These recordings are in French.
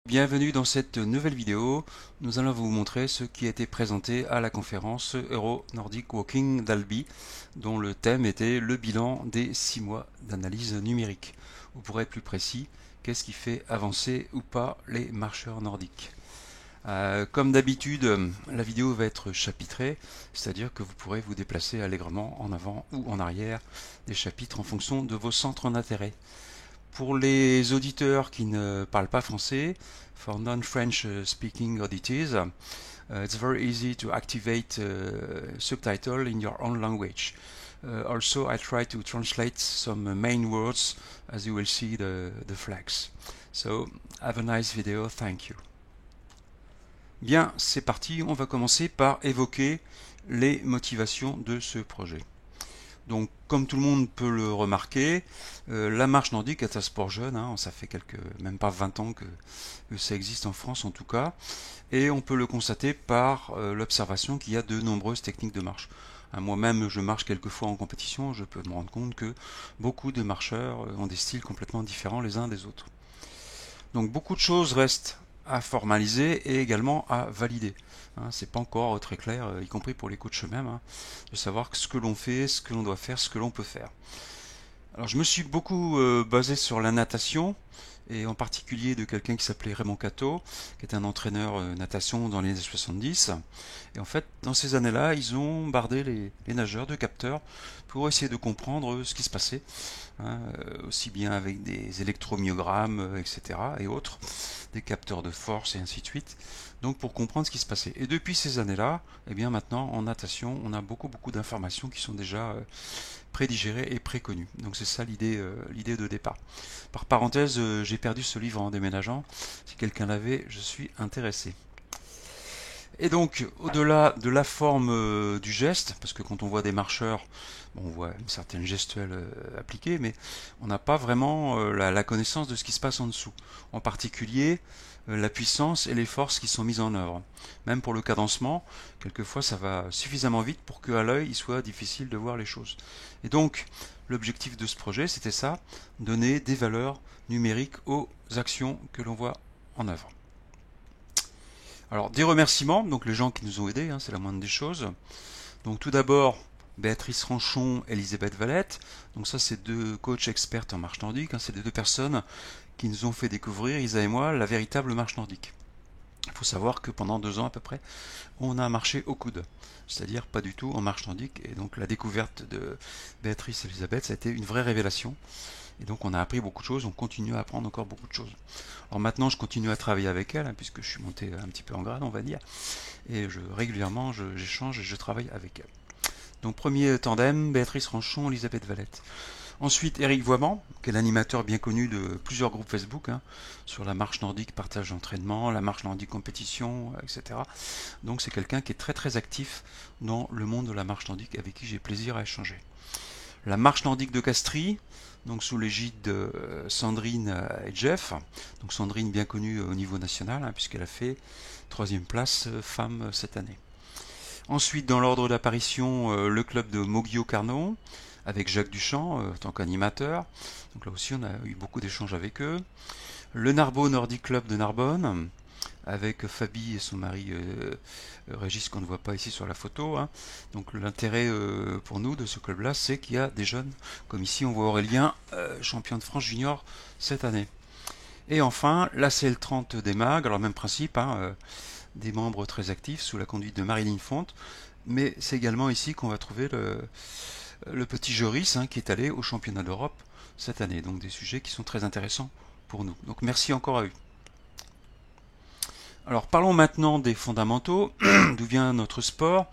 Bienvenue dans cette nouvelle vidéo. Nous allons vous montrer ce qui a été présenté à la conférence Euro Nordic Walking d'Albi, dont le thème était le bilan des 6 mois d'analyse numérique. Ou pour être plus précis, qu'est-ce qui fait avancer ou pas les marcheurs nordiques. Comme d'habitude, la vidéo va être chapitrée, c'est-à-dire que vous pourrez vous déplacer allègrement en avant ou en arrière des chapitres en fonction de vos centres d'intérêt. Pour les auditeurs qui ne parlent pas français, for non-French speaking auditors, it's very easy to activate subtitle in your own language. Also, I try to translate some main words as you will see the flags. So, have a nice video, thank you. Bien, c'est parti, on va commencer par évoquer les motivations de ce projet. Donc, comme tout le monde peut le remarquer, la marche nordique est un sport jeune, hein, ça fait même pas 20 ans que ça existe en France en tout cas, et on peut le constater par l'observation qu'il y a de nombreuses techniques de marche. Moi-même, je marche quelques fois en compétition, je peux me rendre compte que beaucoup de marcheurs ont des styles complètement différents les uns des autres. Donc, beaucoup de choses restent à formaliser et également à valider. C'est pas encore très clair, y compris pour les coachs eux-mêmes, de savoir ce que l'on fait, ce que l'on doit faire, ce que l'on peut faire. Alors je me suis beaucoup basé sur la natation, et en particulier de quelqu'un qui s'appelait Raymond Cato, qui était un entraîneur natation dans les années 70. Et en fait, dans ces années-là, ils ont bardé les nageurs de capteurs pour essayer de comprendre ce qui se passait, aussi bien avec des électromyogrammes, etc. et autres, des capteurs de force et ainsi de suite. Donc pour comprendre ce qui se passait. Et depuis ces années-là, eh bien maintenant en natation, on a beaucoup d'informations qui sont déjà prédigérées et préconnues. Donc c'est ça l'idée de départ. Par parenthèse, j'ai perdu ce livre en déménageant. Si quelqu'un l'avait, je suis intéressé. Et donc, au-delà de la forme du geste, parce que quand on voit des marcheurs, bon, on voit une certaine gestuelle appliquée, mais on n'a pas vraiment la connaissance de ce qui se passe en dessous. En particulier, la puissance et les forces qui sont mises en œuvre. Même pour le cadencement, quelquefois ça va suffisamment vite pour qu'à l'œil il soit difficile de voir les choses. Et donc, l'objectif de ce projet, c'était ça, donner des valeurs numériques aux actions que l'on voit en œuvre. Alors, des remerciements, donc les gens qui nous ont aidés, c'est la moindre des choses. Donc tout d'abord, Béatrice Ranchon, Elisabeth Valette. Donc ça, c'est deux coachs expertes en marche nordique. C'est les deux personnes qui nous ont fait découvrir, Isa et moi, la véritable marche nordique. Il faut savoir que pendant 2 ans à peu près, on a marché au coude, c'est-à-dire pas du tout en marche nordique. Et donc la découverte de Béatrice et Elisabeth, ça a été une vraie révélation. Et donc on a appris beaucoup de choses, on continue à apprendre encore beaucoup de choses. Alors maintenant je continue à travailler avec elle, puisque je suis monté un petit peu en grade, on va dire. Et régulièrement j'échange et je travaille avec elle. Donc premier tandem, Béatrice Ranchon, Elisabeth Valette. Ensuite, Eric Voiman, qui est l'animateur bien connu de plusieurs groupes Facebook, sur la marche nordique partage d'entraînement, la marche nordique compétition, etc. Donc c'est quelqu'un qui est très actif dans le monde de la marche nordique, avec qui j'ai plaisir à échanger. La marche nordique de Castries, donc sous l'égide de Sandrine et Jeff. Donc Sandrine bien connue au niveau national, puisqu'elle a fait 3e place femme cette année. Ensuite, dans l'ordre d'apparition, le club de Moguio-Carnon, avec Jacques Duchamp en tant qu'animateur. Donc là aussi, on a eu beaucoup d'échanges avec eux. Le Narbo Nordic Club de Narbonne, avec Fabi et son mari Régis, qu'on ne voit pas ici sur la photo. Donc l'intérêt pour nous de ce club-là, c'est qu'il y a des jeunes, comme ici on voit Aurélien, champion de France junior cette année. Et enfin, la CL30 des MAG, alors même principe, des membres très actifs sous la conduite de Marilyn Fonte, mais c'est également ici qu'on va trouver le petit Joris qui est allé au championnat d'Europe cette année. Donc des sujets qui sont très intéressants pour nous. Donc merci encore à eux. Alors parlons maintenant des fondamentaux, d'où vient notre sport,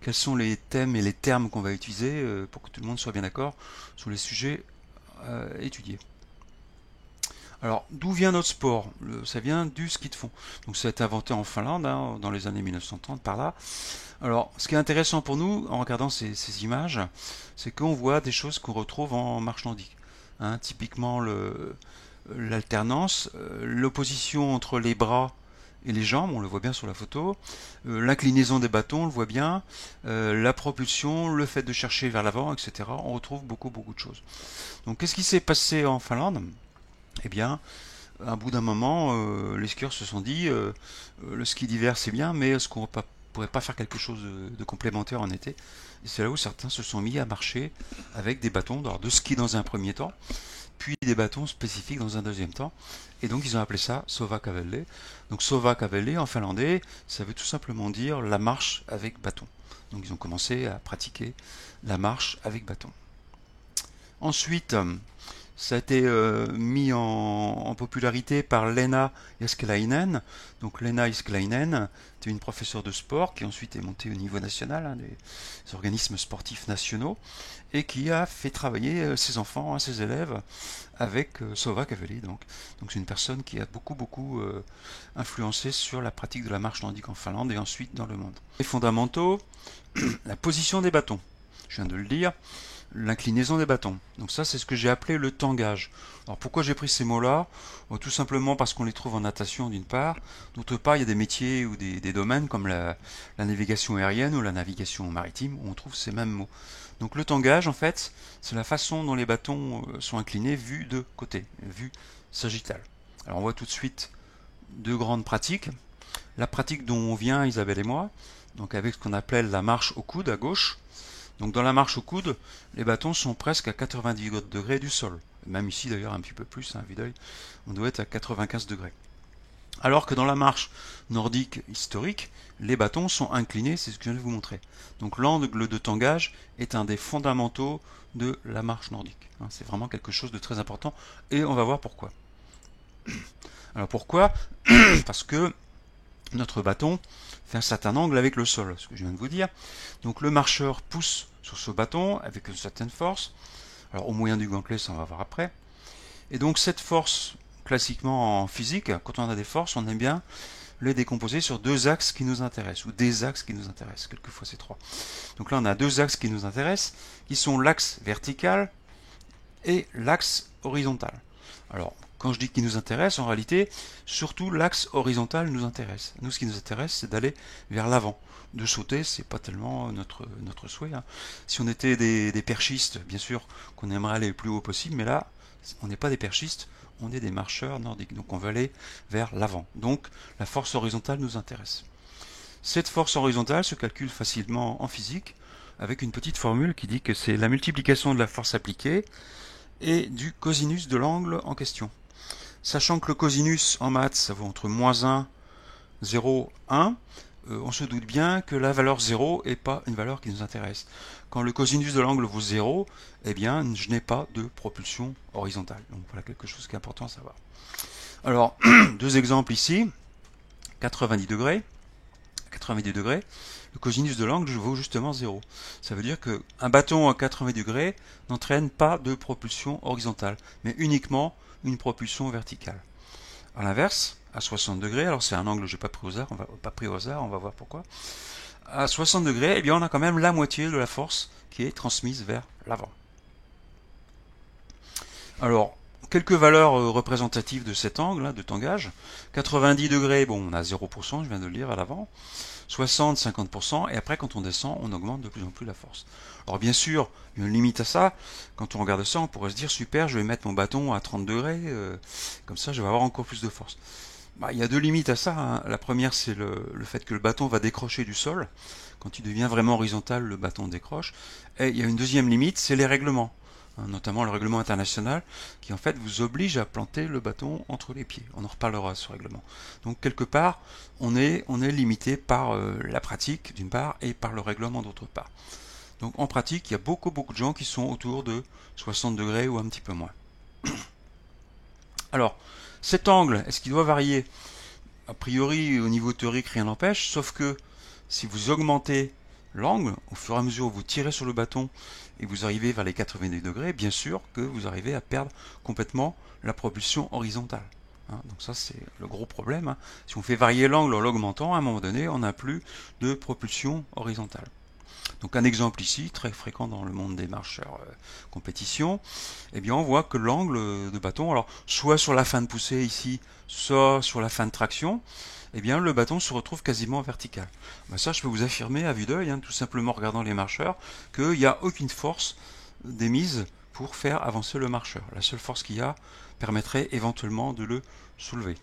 quels sont les thèmes et les termes qu'on va utiliser pour que tout le monde soit bien d'accord sur les sujets étudiés. Alors, d'où vient notre sport? Ça vient du ski de fond. Donc, ça a été inventé en Finlande, dans les années 1930, par là. Alors, ce qui est intéressant pour nous, en regardant ces images, c'est qu'on voit des choses qu'on retrouve en marche nordique. Typiquement, l'alternance, l'opposition entre les bras et les jambes, on le voit bien sur la photo, l'inclinaison des bâtons, on le voit bien, la propulsion, le fait de chercher vers l'avant, etc. On retrouve beaucoup de choses. Donc, qu'est-ce qui s'est passé en Finlande? Eh bien, À bout d'un moment, les skieurs se sont dit le ski d'hiver c'est bien, mais est-ce qu'on pourrait pas faire quelque chose de complémentaire en été? Et c'est là où certains se sont mis à marcher avec des bâtons de ski dans un premier temps, puis des bâtons spécifiques dans un deuxième temps. Et donc ils ont appelé ça Sova-kävely. Donc Sova-kävely en finlandais, ça veut tout simplement dire la marche avec bâton. Donc ils ont commencé à pratiquer la marche avec bâton. Ensuite, ça a été mis en popularité par Lena Jääskeläinen. Donc Lena Jääskeläinen était une professeure de sport qui ensuite est montée au niveau national, hein, des organismes sportifs nationaux, et qui a fait travailler ses enfants, hein, ses élèves, avec Sova-kävely. Donc c'est une personne qui a beaucoup influencé sur la pratique de la marche nordique en Finlande et ensuite dans le monde. Les fondamentaux, la position des bâtons, je viens de le dire, l'inclinaison des bâtons. Donc ça, c'est ce que j'ai appelé le tangage. Alors pourquoi j'ai pris ces mots-là? Tout simplement parce qu'on les trouve en natation d'une part. D'autre part, il y a des métiers ou des domaines comme la navigation aérienne ou la navigation maritime où on trouve ces mêmes mots. Donc le tangage, en fait, c'est la façon dont les bâtons sont inclinés vus de côté, vue sagittale. Alors on voit tout de suite deux grandes pratiques. La pratique dont on vient, Isabelle et moi, donc avec ce qu'on appelle la marche au coude à gauche. Donc dans la marche au coude, les bâtons sont presque à 90 degrés du sol. Même ici d'ailleurs un petit peu plus, hein, vue d'œil, on doit être à 95 degrés. Alors que dans la marche nordique historique, les bâtons sont inclinés, c'est ce que je viens de vous montrer. Donc l'angle de tangage est un des fondamentaux de la marche nordique. C'est vraiment quelque chose de très important et on va voir pourquoi. Alors pourquoi? Parce que notre bâton fait un certain angle avec le sol, ce que je viens de vous dire. Donc le marcheur pousse sur ce bâton avec une certaine force. Alors au moyen du gantelet, ça on va voir après. Et donc cette force, classiquement en physique, quand on a des forces, on aime bien les décomposer sur deux axes qui nous intéressent, ou des axes qui nous intéressent, quelquefois c'est trois. Donc là on a deux axes qui nous intéressent, qui sont l'axe vertical et l'axe horizontal. Alors, quand je dis qui nous intéresse, en réalité, surtout l'axe horizontal nous intéresse. Nous, ce qui nous intéresse, c'est d'aller vers l'avant. De sauter, c'est pas tellement notre souhait. Hein. Si on était des perchistes, bien sûr qu'on aimerait aller le plus haut possible, mais là, on n'est pas des perchistes, on est des marcheurs nordiques. Donc on veut aller vers l'avant. Donc la force horizontale nous intéresse. Cette force horizontale se calcule facilement en physique avec une petite formule qui dit que c'est la multiplication de la force appliquée et du cosinus de l'angle en question. Sachant que le cosinus en maths, ça vaut entre -1, 0, 1, on se doute bien que la valeur 0 n'est pas une valeur qui nous intéresse. Quand le cosinus de l'angle vaut 0, eh bien, je n'ai pas de propulsion horizontale. Donc voilà quelque chose qui est important à savoir. Alors, deux exemples ici. 90 degrés. 90 degrés, le cosinus de l'angle vaut justement 0. Ça veut dire qu'un bâton à 80 degrés n'entraîne pas de propulsion horizontale, mais uniquement une propulsion verticale. A l'inverse, à 60 degrés, alors c'est un angle que je n'ai pas pris au hasard, on va voir pourquoi. À 60 degrés, eh bien on a quand même la moitié de la force qui est transmise vers l'avant. Alors, quelques valeurs représentatives de cet angle, hein, de tangage. 90 degrés, bon, on a 0%, je viens de le dire à l'avant. 60, 50%, et après, quand on descend, on augmente de plus en plus la force. Alors, bien sûr, il y a une limite à ça. Quand on regarde ça, on pourrait se dire, super, je vais mettre mon bâton à 30 degrés, comme ça, je vais avoir encore plus de force. Il y a deux limites à ça. Hein. La première, c'est le fait que le bâton va décrocher du sol. Quand il devient vraiment horizontal, le bâton décroche. Et il y a une deuxième limite, c'est les règlements. Notamment le règlement international, qui en fait vous oblige à planter le bâton entre les pieds. On en reparlera ce règlement. Donc quelque part, on est limité par la pratique d'une part et par le règlement d'autre part. Donc en pratique, il y a beaucoup de gens qui sont autour de 60 degrés ou un petit peu moins. Alors, cet angle, est-ce qu'il doit varier? A priori, au niveau théorique, rien n'empêche, sauf que si vous augmentez l'angle, au fur et à mesure où vous tirez sur le bâton et vous arrivez vers les 90 degrés, bien sûr que vous arrivez à perdre complètement la propulsion horizontale. Hein, donc ça c'est le gros problème. Hein. Si on fait varier l'angle en l'augmentant, à un moment donné, on n'a plus de propulsion horizontale. Donc un exemple ici, très fréquent dans le monde des marcheurs compétition, eh bien on voit que l'angle de bâton, alors soit sur la fin de poussée ici, soit sur la fin de traction, eh bien le bâton se retrouve quasiment vertical. Ça je peux vous affirmer à vue d'œil, hein, tout simplement en regardant les marcheurs, qu'il n'y a aucune force d'émise pour faire avancer le marcheur. La seule force qu'il y a permettrait éventuellement de le soulever.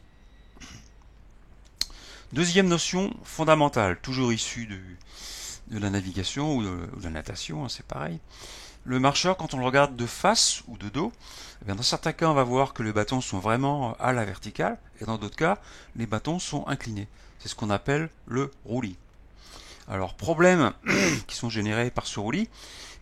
Deuxième notion fondamentale, toujours issue de la navigation ou de la natation, hein, c'est pareil. Le marcheur, quand on le regarde de face ou de dos, eh bien dans certains cas, on va voir que les bâtons sont vraiment à la verticale, et dans d'autres cas, les bâtons sont inclinés. C'est ce qu'on appelle le roulis. Alors, problèmes qui sont générés par ce roulis,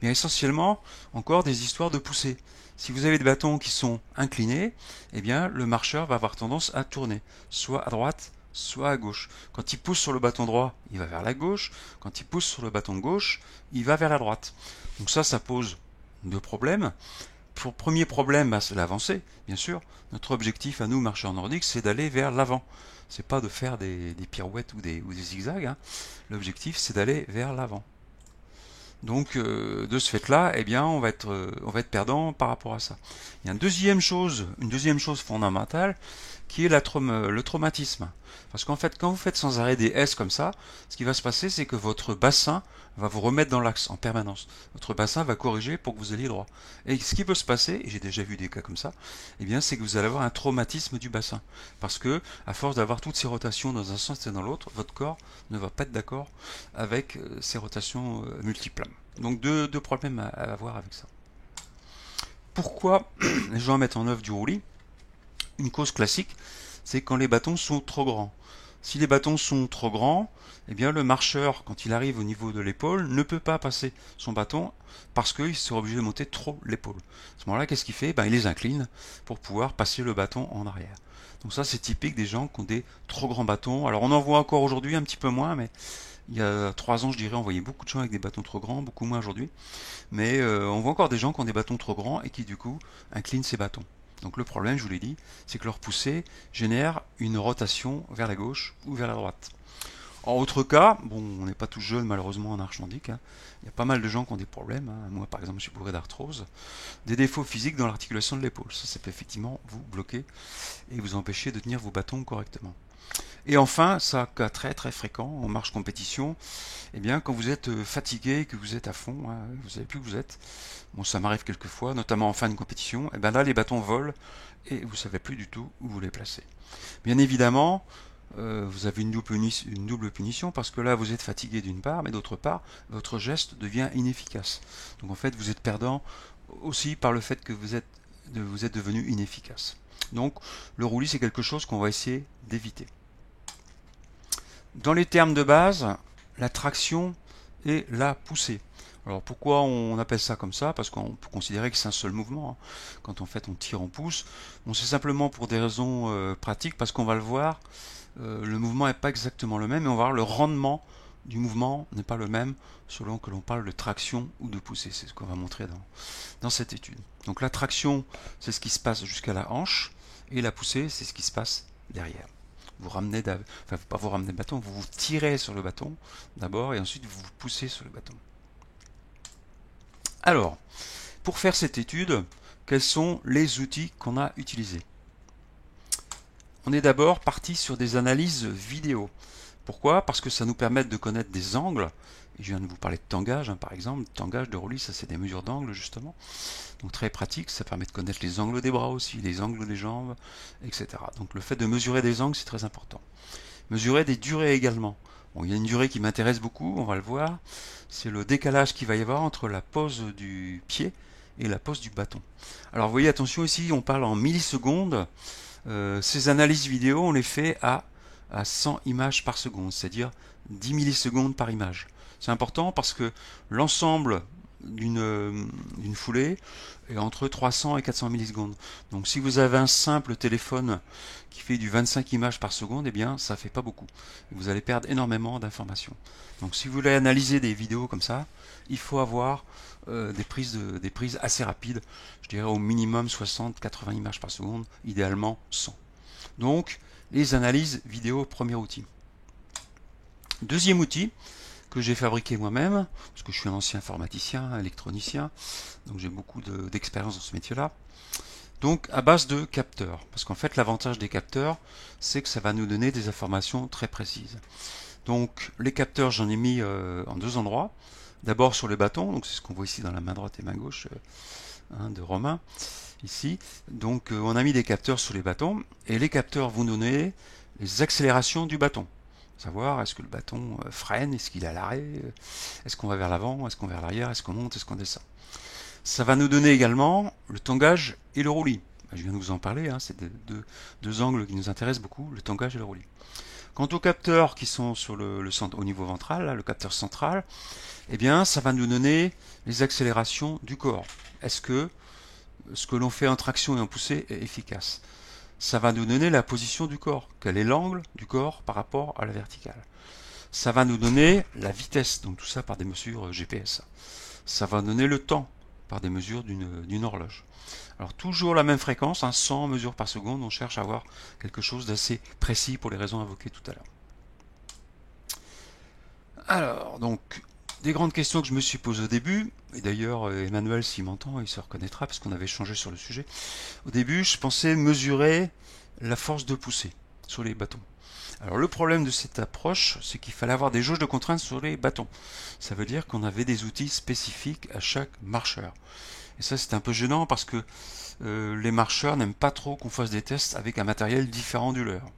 mais essentiellement encore des histoires de poussée. Si vous avez des bâtons qui sont inclinés, eh bien le marcheur va avoir tendance à tourner, soit à droite, soit à gauche. Quand il pousse sur le bâton droit, il va vers la gauche. Quand il pousse sur le bâton gauche, il va vers la droite. Donc ça pose deux problèmes. Pour premier problème, c'est l'avancée, bien sûr. Notre objectif à nous, marcheurs nordiques, c'est d'aller vers l'avant. C'est pas de faire des pirouettes ou des zigzags. Hein. L'objectif, c'est d'aller vers l'avant. Donc, de ce fait-là, eh bien, on va être perdant par rapport à ça. Il y a une deuxième chose fondamentale, qui est le traumatisme. Parce qu'en fait, quand vous faites sans arrêt des S comme ça, ce qui va se passer, c'est que votre bassin va vous remettre dans l'axe en permanence. Votre bassin va corriger pour que vous alliez droit. Et ce qui peut se passer, et j'ai déjà vu des cas comme ça, eh bien, c'est que vous allez avoir un traumatisme du bassin. Parce que, à force d'avoir toutes ces rotations dans un sens et dans l'autre, votre corps ne va pas être d'accord avec ces rotations multiples. Donc, deux problèmes à avoir avec ça. Pourquoi les gens mettent en œuvre du roulis? Une cause classique, c'est quand les bâtons sont trop grands. Si les bâtons sont trop grands, eh bien le marcheur, quand il arrive au niveau de l'épaule, ne peut pas passer son bâton parce qu'il sera obligé de monter trop l'épaule. À ce moment-là, qu'est-ce qu'il fait? Il les incline pour pouvoir passer le bâton en arrière. Donc ça, c'est typique des gens qui ont des trop grands bâtons. Alors on en voit encore aujourd'hui un petit peu moins, mais il y a 3 ans, je dirais, on voyait beaucoup de gens avec des bâtons trop grands, beaucoup moins aujourd'hui. Mais on voit encore des gens qui ont des bâtons trop grands et qui du coup inclinent ces bâtons. Donc le problème, je vous l'ai dit, c'est que leur poussée génère une rotation vers la gauche ou vers la droite. En autre cas, bon, on n'est pas tous jeunes malheureusement en arche nordique, hein. Il y a pas mal de gens qui ont des problèmes, hein. Moi par exemple je suis bourré d'arthrose, des défauts physiques dans l'articulation de l'épaule. Ça peut effectivement vous bloquer et vous empêcher de tenir vos bâtons correctement. Et enfin, ça cas très très fréquent en marche compétition, eh bien quand vous êtes fatigué, que vous êtes à fond, hein, vous ne savez plus où vous êtes, bon ça m'arrive quelquefois, notamment en fin de compétition, et bien là les bâtons volent et vous ne savez plus du tout où vous les placez. Bien évidemment, vous avez une double punition parce que là vous êtes fatigué d'une part, mais d'autre part, votre geste devient inefficace. Donc en fait vous êtes perdant aussi par le fait que vous êtes devenu inefficace. Donc le roulis c'est quelque chose qu'on va essayer d'éviter. Dans les termes de base, la traction et la poussée. Alors pourquoi on appelle ça comme ça? Parce qu'on peut considérer que c'est un seul mouvement. Hein. Quand en fait on tire, on pousse. Bon, c'est simplement pour des raisons pratiques, parce qu'on va le voir, le mouvement n'est pas exactement le même, et on va voir le rendement du mouvement n'est pas le même selon que l'on parle de traction ou de poussée. C'est ce qu'on va montrer dans cette étude. Donc la traction, c'est ce qui se passe jusqu'à la hanche, et la poussée, c'est ce qui se passe derrière. Vous ramenez, enfin pas vous ramenez le bâton, vous vous tirez sur le bâton d'abord et ensuite vous vous poussez sur le bâton. Alors, pour faire cette étude, quels sont les outils qu'on a utilisés? On est d'abord parti sur des analyses vidéo. Pourquoi? Parce que ça nous permet de connaître des angles. Et je viens de vous parler de tangage, hein, par exemple. Tangage de roulis, ça c'est des mesures d'angle justement. Donc très pratique, ça permet de connaître les angles des bras aussi, les angles des jambes, etc. Donc le fait de mesurer des angles, c'est très important. Mesurer des durées également. Bon, il y a une durée qui m'intéresse beaucoup, on va le voir. C'est le décalage qu'il va y avoir entre la pose du pied et la pose du bâton. Alors vous voyez, attention ici, on parle en millisecondes. Ces analyses vidéo, on les fait à 100 images par seconde, c'est-à-dire 10 millisecondes par image. C'est important parce que l'ensemble d'une foulée est entre 300 et 400 millisecondes. Donc si vous avez un simple téléphone qui fait du 25 images par seconde, eh bien ça fait pas beaucoup. Vous allez perdre énormément d'informations. Donc si vous voulez analyser des vidéos comme ça, il faut avoir des prises assez rapides, je dirais au minimum 60-80 images par seconde, idéalement 100. Donc les analyses vidéo, premier outil. Deuxième outil que j'ai fabriqué moi-même, parce que je suis un ancien informaticien, électronicien, donc j'ai beaucoup d'expérience dans ce métier-là. Donc à base de capteurs, parce qu'en fait l'avantage des capteurs, c'est que ça va nous donner des informations très précises. Donc les capteurs, j'en ai mis en deux endroits. D'abord sur les bâtons, donc c'est ce qu'on voit ici dans la main droite et main gauche hein, de Romain, ici. Donc on a mis des capteurs sur les bâtons, et les capteurs vont donner les accélérations du bâton. Savoir est-ce que le bâton freine, est-ce qu'il est à l'arrêt, est-ce qu'on va vers l'avant, est-ce qu'on va vers l'arrière, est-ce qu'on monte, est-ce qu'on descend. Ça va nous donner également le tangage et le roulis. Je viens de vous en parler, hein, c'est deux angles qui nous intéressent beaucoup, le tangage et le roulis. Quant aux capteurs qui sont sur au niveau ventral, là, le capteur central, eh bien, ça va nous donner les accélérations du corps. Est-ce que ce que l'on fait en traction et en poussée est efficace? Ça va nous donner la position du corps. Quel est l'angle du corps par rapport à la verticale? Ça va nous donner la vitesse, donc tout ça par des mesures GPS. Ça va donner le temps par des mesures d'une horloge. Alors toujours la même fréquence, hein, 100 mesures par seconde, on cherche à avoir quelque chose d'assez précis pour les raisons évoquées tout à l'heure. Alors, donc, des grandes questions que je me suis posées au début, et d'ailleurs Emmanuel s'il m'entend, il se reconnaîtra parce qu'on avait échangé sur le sujet. Au début, je pensais mesurer la force de poussée sur les bâtons. Alors le problème de cette approche, c'est qu'il fallait avoir des jauges de contraintes sur les bâtons. Ça veut dire qu'on avait des outils spécifiques à chaque marcheur. Et ça c'est un peu gênant parce que les marcheurs n'aiment pas trop qu'on fasse des tests avec un matériel différent du leur.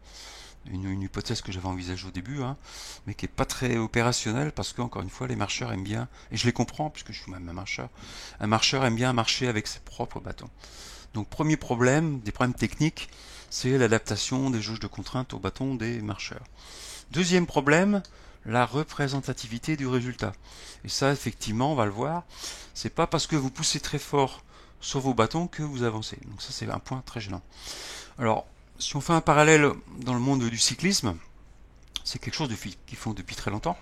Une hypothèse que j'avais envisagée au début, hein, mais qui n'est pas très opérationnelle parce que, encore une fois, les marcheurs aiment bien, et je les comprends puisque je suis même un marcheur aime bien marcher avec ses propres bâtons. Donc premier problème, des problèmes techniques, c'est l'adaptation des jauges de contraintes au bâton des marcheurs. Deuxième problème, la représentativité du résultat. Et ça, effectivement, on va le voir, c'est pas parce que vous poussez très fort sur vos bâtons que vous avancez. Donc ça, c'est un point très gênant. Alors, si on fait un parallèle dans le monde du cyclisme, c'est quelque chose qu'ils font depuis très longtemps.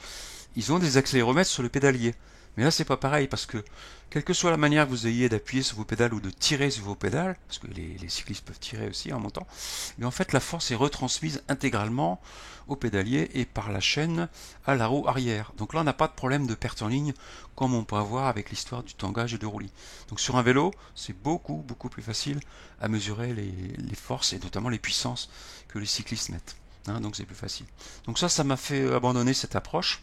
Ils ont des accéléromètres sur le pédalier. Mais là, c'est pas pareil parce que, quelle que soit la manière que vous ayez d'appuyer sur vos pédales ou de tirer sur vos pédales, parce que les cyclistes peuvent tirer aussi en montant, mais en fait, la force est retransmise intégralement au pédalier et par la chaîne à la roue arrière. Donc là, on n'a pas de problème de perte en ligne comme on peut avoir avec l'histoire du tangage et du roulis. Donc sur un vélo, c'est beaucoup plus facile à mesurer les forces et notamment les puissances que les cyclistes mettent. Hein, donc c'est plus facile. Donc ça m'a fait abandonner cette approche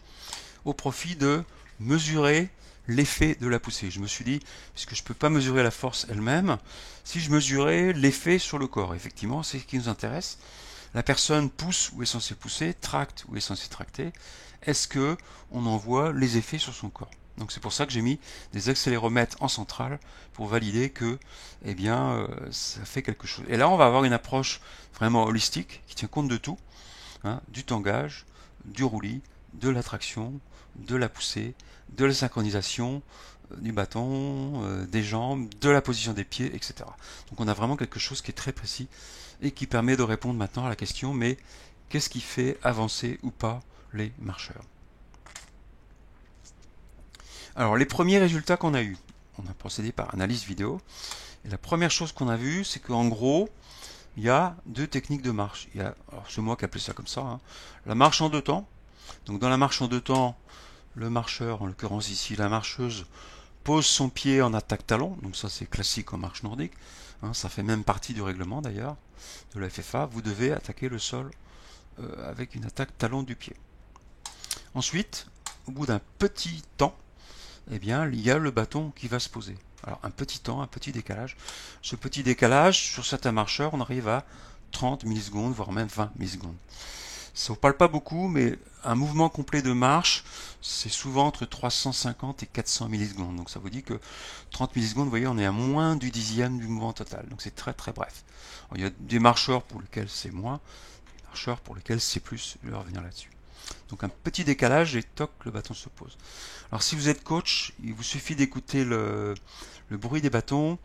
au profit de mesurer l'effet de la poussée. Je me suis dit, puisque je ne peux pas mesurer la force elle-même, si je mesurais l'effet sur le corps, effectivement, c'est ce qui nous intéresse. La personne pousse ou est censée pousser, tracte ou est censée tracter. Est-ce que on en voit les effets sur son corps? Donc c'est pour ça que j'ai mis des accéléromètres en centrale pour valider que, eh bien, ça fait quelque chose. Et là, on va avoir une approche vraiment holistique qui tient compte de tout, hein, du tangage, du roulis, de la traction, de la poussée, de la synchronisation du bâton, des jambes, de la position des pieds, etc. Donc on a vraiment quelque chose qui est très précis et qui permet de répondre maintenant à la question, mais qu'est-ce qui fait avancer ou pas les marcheurs? Alors les premiers résultats qu'on a eus, on a procédé par analyse vidéo, et la première chose qu'on a vue, c'est qu'en gros, il y a deux techniques de marche. Il y a, alors c'est moi qui appelle ça comme ça, hein, la marche en deux temps. Donc dans la marche en deux temps, le marcheur, en l'occurrence ici la marcheuse, pose son pied en attaque talon, donc ça c'est classique en marche nordique, hein, ça fait même partie du règlement d'ailleurs de la FFA, vous devez attaquer le sol avec une attaque talon du pied. Ensuite, au bout d'un petit temps, eh bien, il y a le bâton qui va se poser. Alors un petit temps, un petit décalage. Ce petit décalage, sur certains marcheurs, on arrive à 30 millisecondes, voire même 20 millisecondes. Ça ne parle pas beaucoup, mais un mouvement complet de marche, c'est souvent entre 350 et 400 millisecondes. Donc ça vous dit que 30 millisecondes, vous voyez, on est à moins du dixième du mouvement total. Donc c'est très très bref. Alors, il y a des marcheurs pour lesquels c'est moins, des marcheurs pour lesquels c'est plus. Je vais revenir là-dessus. Donc un petit décalage et toc, le bâton se pose. Alors si vous êtes coach, il vous suffit d'écouter le bruit des bâtons.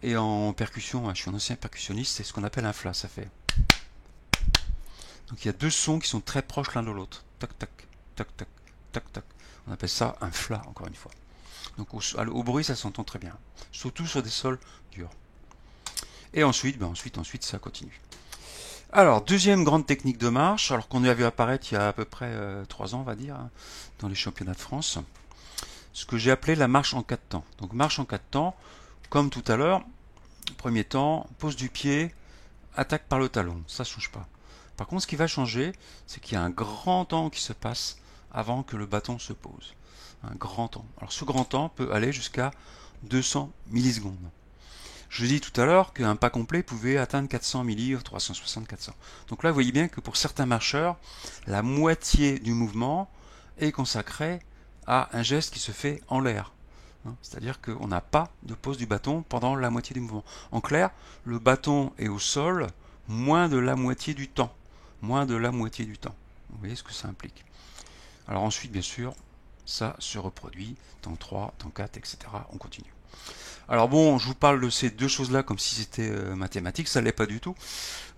Et en percussion, je suis un ancien percussionniste, c'est ce qu'on appelle un flat, ça fait. Donc il y a deux sons qui sont très proches l'un de l'autre. Tac, tac, tac, tac, tac, tac. On appelle ça un flat, encore une fois. Donc au bruit, ça s'entend très bien. Surtout sur des sols durs. Et ensuite, ensuite, ça continue. Alors, deuxième grande technique de marche, alors qu'on a vu apparaître il y a à peu près 3 ans, on va dire, hein, dans les championnats de France, ce que j'ai appelé la marche en 4 temps. Donc marche en 4 temps, comme tout à l'heure, premier temps, pose du pied, attaque par le talon, ça ne change pas. Par contre, ce qui va changer, c'est qu'il y a un grand temps qui se passe avant que le bâton se pose. Un grand temps. Alors ce grand temps peut aller jusqu'à 200 millisecondes. Je dis tout à l'heure qu'un pas complet pouvait atteindre 400 milli, 360, 400. Donc là, vous voyez bien que pour certains marcheurs, la moitié du mouvement est consacrée à un geste qui se fait en l'air. C'est-à-dire qu'on n'a pas de pose du bâton pendant la moitié du mouvement. En clair, le bâton est au sol moins de la moitié du temps. Moins de la moitié du temps. Vous voyez ce que ça implique. Alors ensuite, bien sûr, ça se reproduit, temps 3, temps 4, etc. On continue. Alors bon, je vous parle de ces deux choses-là comme si c'était mathématique, ça ne l'est pas du tout.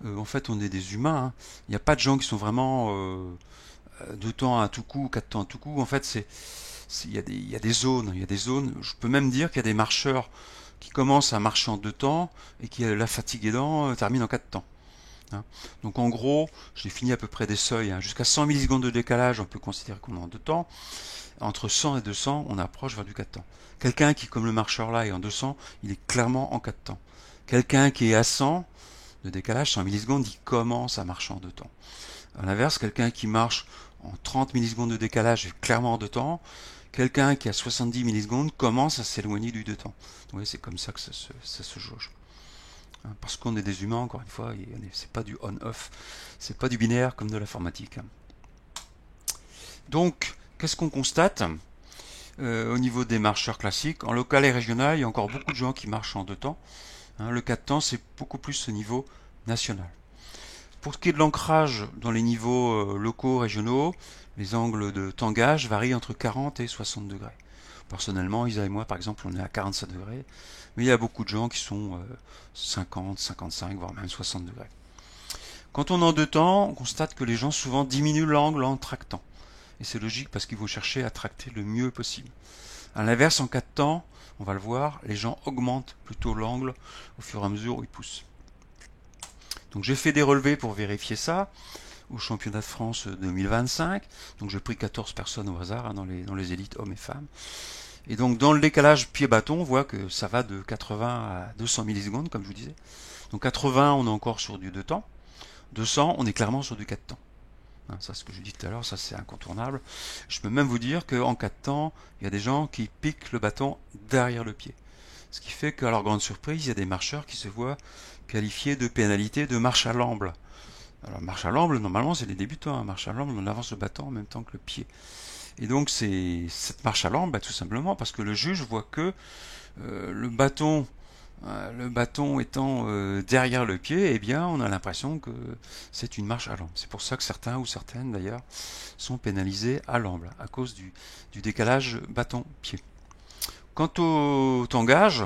En fait, on est des humains. Hein. Il n'y a pas de gens qui sont vraiment 2 temps à tout coup, 4 temps à tout coup. En fait, il y a des zones. Il y a des zones. Je peux même dire qu'il y a des marcheurs qui commencent à marcher en 2 temps et qui, la fatigue aidant, terminent en 4 temps. Hein. Donc en gros, j'ai fini à peu près des seuils. Hein. Jusqu'à 100 millisecondes de décalage, on peut considérer qu'on est en 2 temps. Entre 100 et 200, on approche vers du 4 temps. Quelqu'un qui, comme le marcheur là, est en 200, il est clairement en 4 temps. Quelqu'un qui est à 100 de décalage, 100 millisecondes, il commence à marcher en 2 temps. À l'inverse, quelqu'un qui marche en 30 millisecondes de décalage est clairement en 2 temps. Quelqu'un qui a 70 millisecondes commence à s'éloigner du 2 temps. Vous voyez, c'est comme ça que ça se jauge. Parce qu'on est des humains, encore une fois, c'est pas du on-off, c'est pas du binaire comme de l'informatique. Donc, qu'est-ce qu'on constate au niveau des marcheurs classiques? En local et régional, il y a encore beaucoup de gens qui marchent en 2 temps. Le 4 temps, c'est beaucoup plus au niveau national. Pour ce qui est de l'ancrage dans les niveaux locaux, régionaux, les angles de tangage varient entre 40 et 60 degrés. Personnellement, Isa et moi, par exemple, on est à 47 degrés, mais il y a beaucoup de gens qui sont 50, 55, voire même 60 degrés. Quand on est en 2 temps, on constate que les gens souvent diminuent l'angle en tractant. Et c'est logique parce qu'ils vont chercher à tracter le mieux possible. A l'inverse, en 4 temps, on va le voir, les gens augmentent plutôt l'angle au fur et à mesure où ils poussent. Donc j'ai fait des relevés pour vérifier ça au championnat de France 2025. Donc j'ai pris 14 personnes au hasard dans les élites hommes et femmes. Et donc dans le décalage pied-bâton, on voit que ça va de 80 à 200 millisecondes, comme je vous disais. Donc 80, on est encore sur du 2 temps. 200, on est clairement sur du 4 temps. Ça, ce que je dis tout à l'heure, ça c'est incontournable. Je peux même vous dire qu'en 4 temps, il y a des gens qui piquent le bâton derrière le pied. Ce qui fait qu'à leur grande surprise, il y a des marcheurs qui se voient qualifiés de pénalité de marche à l'amble. Alors marche à l'amble, normalement c'est les débutants. Marche à l'amble, on avance le bâton en même temps que le pied. Et donc c'est cette marche à l'amble, tout simplement parce que le juge voit que le bâton étant derrière le pied, eh bien, on a l'impression que c'est une marche à l'amble. C'est pour ça que certains ou certaines, d'ailleurs, sont pénalisés à l'amble, à cause du décalage bâton-pied. Quant au tangage,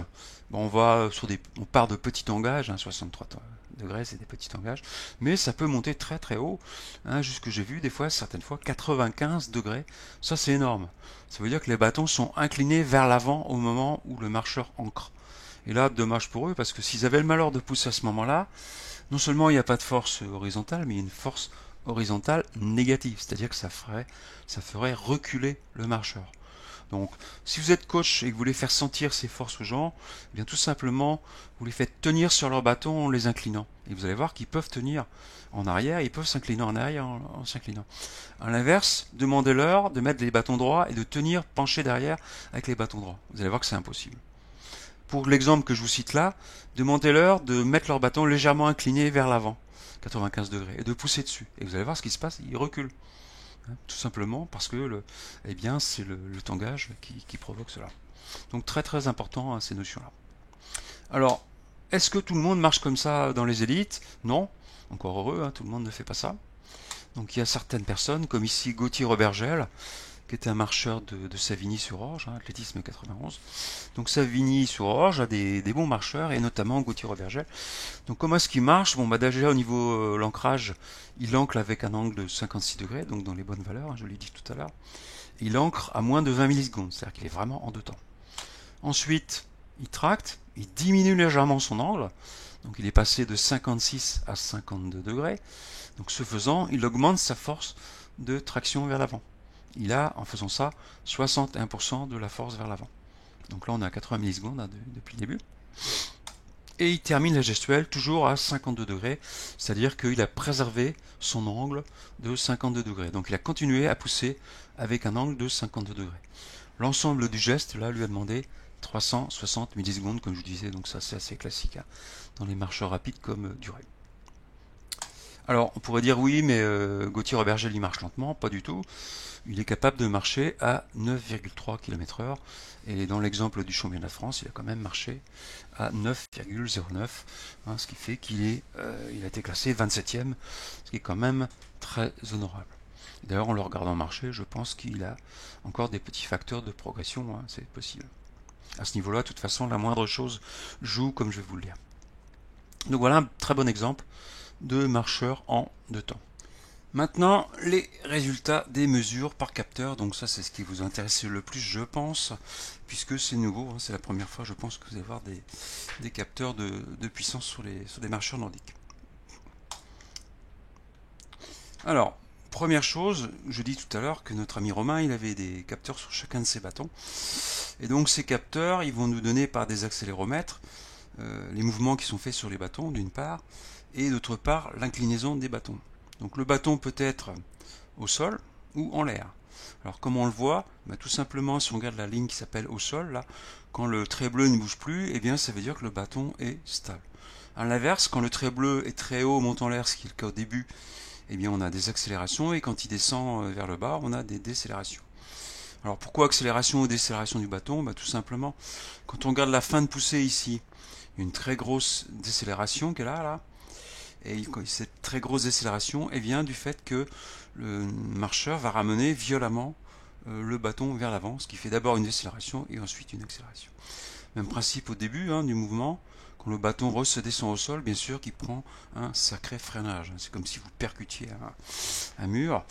bon, on part de petits tangages, 63 degrés, c'est des petits tangages, mais ça peut monter très très haut, jusque j'ai vu certaines fois 95 degrés. Ça c'est énorme. Ça veut dire que les bâtons sont inclinés vers l'avant au moment où le marcheur ancre. Et là, dommage pour eux, parce que s'ils avaient le malheur de pousser à ce moment-là, non seulement il n'y a pas de force horizontale, mais il y a une force horizontale négative, c'est-à-dire que ça ferait reculer le marcheur. Donc, si vous êtes coach et que vous voulez faire sentir ces forces aux gens, eh bien tout simplement, vous les faites tenir sur leur bâton en les inclinant. Et vous allez voir qu'ils peuvent tenir en arrière, ils peuvent s'incliner en arrière en s'inclinant. À l'inverse, demandez-leur de mettre les bâtons droits et de tenir penchés derrière avec les bâtons droits. Vous allez voir que c'est impossible. Pour l'exemple que je vous cite là, demandez-leur de mettre leur bâton légèrement incliné vers l'avant, 95 degrés, et de pousser dessus. Et vous allez voir ce qui se passe, ils reculent. Tout simplement parce que c'est le tangage qui provoque cela. Donc très très important ces notions-là. Alors, est-ce que tout le monde marche comme ça dans les élites? Non, encore heureux, tout le monde ne fait pas ça. Donc il y a certaines personnes, comme ici Gauthier Robergel, qui était un marcheur de Savigny-sur-Orge, athlétisme 91. Donc Savigny-sur-Orge a des bons marcheurs, et notamment Gauthier Robergel. Donc comment est-ce qu'il marche? Bon, déjà au niveau l'ancrage, il ancre avec un angle de 56 degrés, donc dans les bonnes valeurs, je l'ai dit tout à l'heure. Il ancre à moins de 20 millisecondes, c'est-à-dire qu'il est vraiment en 2 temps. Ensuite, il tracte, il diminue légèrement son angle, donc il est passé de 56 à 52 degrés. Donc ce faisant, il augmente sa force de traction vers l'avant. Il a, en faisant ça, 61% de la force vers l'avant. Donc là, on est à 80 millisecondes depuis le début. Et il termine la gestuelle toujours à 52 degrés, c'est-à-dire qu'il a préservé son angle de 52 degrés. Donc il a continué à pousser avec un angle de 52 degrés. L'ensemble du geste, là, lui a demandé 360 millisecondes comme je disais, donc ça c'est assez classique hein, dans les marcheurs rapides comme durée. Alors on pourrait dire oui mais Gauthier Robergel il marche lentement, pas du tout. Il est capable de marcher à 9,3 km/h et dans l'exemple du championnat de France il a quand même marché à 9,09 hein, ce qui fait qu'il il a été classé 27e, ce qui est quand même très honorable. D'ailleurs en le regardant marcher je pense qu'il a encore des petits facteurs de progression, hein, c'est possible. À ce niveau-là, de toute façon, la moindre chose joue, comme je vais vous le dire. Donc voilà un très bon exemple de marcheur en 2 temps. Maintenant, les résultats des mesures par capteur. Donc ça, c'est ce qui vous intéresse le plus, je pense, puisque c'est nouveau. Hein, c'est la première fois, je pense, que vous allez voir des capteurs de puissance sur des marcheurs nordiques. Alors, première chose, je dis tout à l'heure que notre ami Romain, il avait des capteurs sur chacun de ses bâtons. Et donc ces capteurs, ils vont nous donner par des accéléromètres les mouvements qui sont faits sur les bâtons d'une part, et d'autre part l'inclinaison des bâtons. Donc le bâton peut être au sol ou en l'air. Alors comment on le voit? Tout simplement si on regarde la ligne qui s'appelle au sol, là, quand le trait bleu ne bouge plus, eh bien ça veut dire que le bâton est stable. À l'inverse, quand le trait bleu est très haut, monte en l'air, ce qui est le cas au début, eh bien on a des accélérations, et quand il descend vers le bas, on a des décélérations. Alors pourquoi accélération ou décélération du bâton? Tout simplement, quand on regarde la fin de poussée ici, il y a une très grosse décélération qui est là, et cette très grosse décélération vient du fait que le marcheur va ramener violemment le bâton vers l'avant, ce qui fait d'abord une décélération et ensuite une accélération. Même principe au début du mouvement. Quand le bâton se descend au sol, bien sûr qu'il prend un sacré freinage. C'est comme si vous percutiez un mur.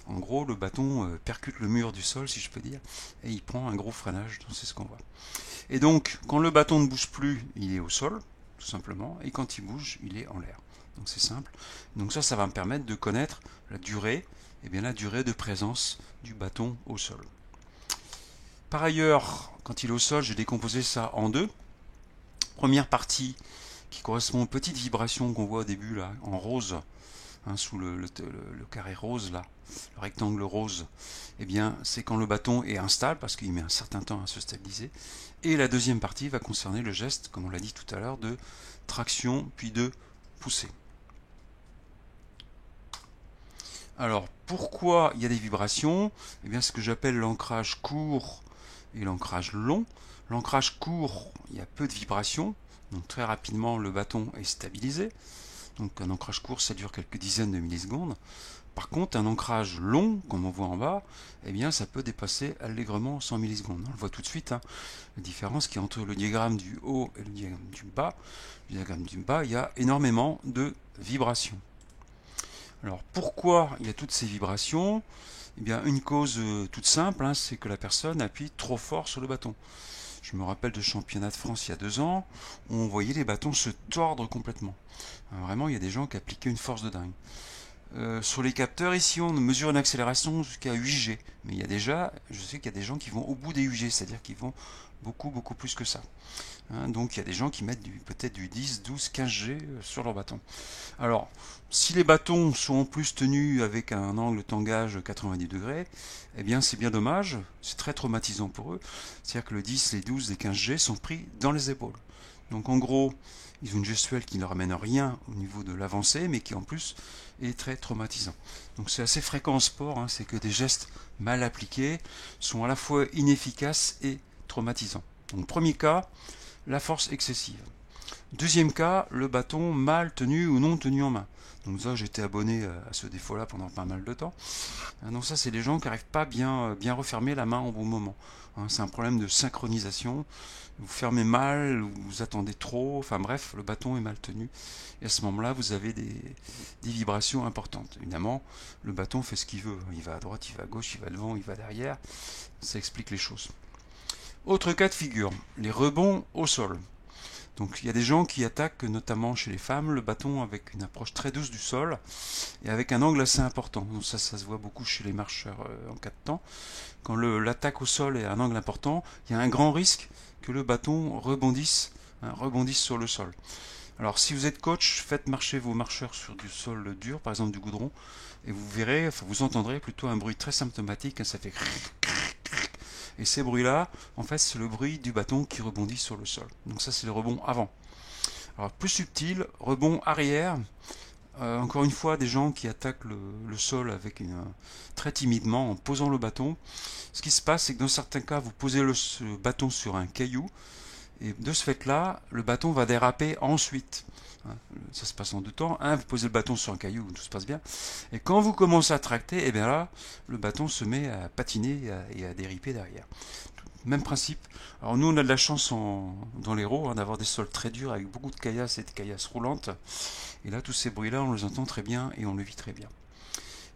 En gros, le bâton percute le mur du sol, si je peux dire, et il prend un gros freinage. C'est ce qu'on voit. Et donc, quand le bâton ne bouge plus, il est au sol, tout simplement, et quand il bouge, il est en l'air. Donc c'est simple. Donc ça va me permettre de connaître la durée, la durée de présence du bâton au sol. Par ailleurs, quand il est au sol, j'ai décomposé ça en deux. Première partie qui correspond aux petites vibrations qu'on voit au début là, en rose, sous le carré rose là, le rectangle rose, c'est quand le bâton est instable parce qu'il met un certain temps à se stabiliser. Et la deuxième partie va concerner le geste, comme on l'a dit tout à l'heure, de traction puis de poussée. Alors pourquoi il y a des vibrations? Ce que j'appelle l'ancrage court et l'ancrage long. L'ancrage court, il y a peu de vibrations, donc très rapidement le bâton est stabilisé. Donc un ancrage court, ça dure quelques dizaines de millisecondes. Par contre, un ancrage long, comme on voit en bas, ça peut dépasser allègrement 100 millisecondes. On le voit tout de suite, la différence qui est entre le diagramme du haut et le diagramme du bas. Le diagramme du bas, il y a énormément de vibrations. Alors pourquoi il y a toutes ces vibrations? Une cause toute simple, c'est que la personne appuie trop fort sur le bâton. Je me rappelle de championnat de France il y a 2 ans, où on voyait les bâtons se tordre complètement. Vraiment, il y a des gens qui appliquaient une force de dingue. Sur les capteurs, ici, on mesure une accélération jusqu'à 8G. Mais je sais qu'il y a des gens qui vont au bout des 8G, c'est-à-dire qu'ils vont beaucoup plus que ça. Donc il y a des gens qui mettent peut-être du 10, 12, 15G sur leur bâton. Alors, si les bâtons sont en plus tenus avec un angle de tangage 90 degrés, c'est bien dommage, c'est très traumatisant pour eux. C'est-à-dire que le 10, les 12, les 15G sont pris dans les épaules. Donc en gros, ils ont une gestuelle qui ne leur amène rien au niveau de l'avancée, mais qui en plus est très traumatisant. Donc c'est assez fréquent en sport, c'est que des gestes mal appliqués sont à la fois inefficaces et traumatisants. Donc premier cas, la force excessive. Deuxième cas, le bâton mal tenu ou non tenu en main. Donc ça, j'étais abonné à ce défaut-là pendant pas mal de temps. Donc ça, c'est les gens qui n'arrivent pas bien refermer la main au bon moment. C'est un problème de synchronisation. Vous fermez mal, vous attendez trop, enfin bref, le bâton est mal tenu. Et à ce moment-là, vous avez des vibrations importantes. Évidemment, le bâton fait ce qu'il veut. Il va à droite, il va à gauche, il va devant, il va derrière. Ça explique les choses. Autre cas de figure, les rebonds au sol. Donc il y a des gens qui attaquent, notamment chez les femmes, le bâton avec une approche très douce du sol et avec un angle assez important. Donc ça se voit beaucoup chez les marcheurs en 4 temps. Quand l'attaque au sol est à un angle important, il y a un grand risque que le bâton rebondisse sur le sol. Alors si vous êtes coach, faites marcher vos marcheurs sur du sol dur, par exemple du goudron, et vous verrez, vous entendrez plutôt un bruit très symptomatique, ça fait Et ces bruits-là, en fait, c'est le bruit du bâton qui rebondit sur le sol. Donc ça, c'est le rebond avant. Alors plus subtil, rebond arrière. Encore une fois, des gens qui attaquent le sol avec très timidement en posant le bâton. Ce qui se passe, c'est que dans certains cas, vous posez le bâton sur un caillou, et de ce fait-là, le bâton va déraper ensuite. Ça se passe en deux temps. Vous posez le bâton sur un caillou, tout se passe bien. Et quand vous commencez à tracter, et bien là, le bâton se met à patiner et à dériper derrière. Même principe. Alors nous, on a de la chance dans l'Hérault d'avoir des sols très durs avec beaucoup de caillasses et de caillasses roulantes. Et là, tous ces bruits-là, on les entend très bien et on le vit très bien.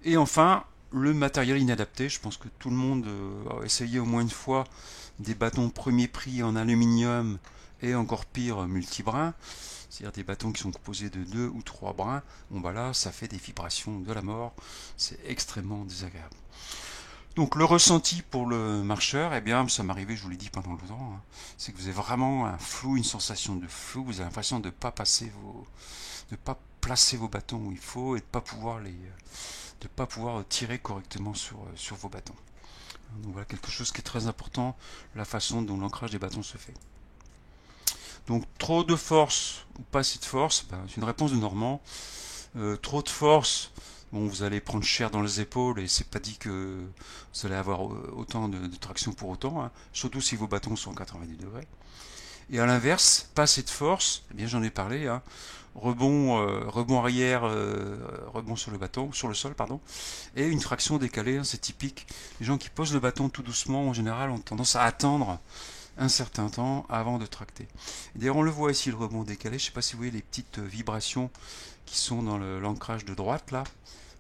Et enfin, le matériel inadapté. Je pense que tout le monde a essayé au moins une fois des bâtons premier prix en aluminium et encore pire multi-brins. C'est-à-dire des bâtons qui sont composés de 2 ou 3 brins. Bon bah là, ça fait des vibrations de la mort. C'est extrêmement désagréable. Donc le ressenti pour le marcheur, eh bien ça m'arrivait, je vous l'ai dit pendant longtemps, c'est que vous avez vraiment un flou, une sensation de flou, vous avez l'impression de ne pas pas placer vos bâtons où il faut et de ne pas pouvoir tirer correctement sur vos bâtons. Donc voilà quelque chose qui est très important, la façon dont l'ancrage des bâtons se fait. Donc trop de force ou pas assez de force, c'est une réponse de Normand. Trop de force, bon, vous allez prendre cher dans les épaules et c'est pas dit que vous allez avoir autant de traction pour autant, surtout si vos bâtons sont à 90 degrés. Et à l'inverse, pas assez de force, eh bien j'en ai parlé, rebond arrière, rebond sur le bâton, sur le sol, pardon, et une traction décalée, c'est typique. Les gens qui posent le bâton tout doucement, en général, ont tendance à attendre un certain temps avant de tracter. D'ailleurs, on le voit ici, le rebond décalé. Je ne sais pas si vous voyez les petites vibrations qui sont dans l'ancrage de droite, là.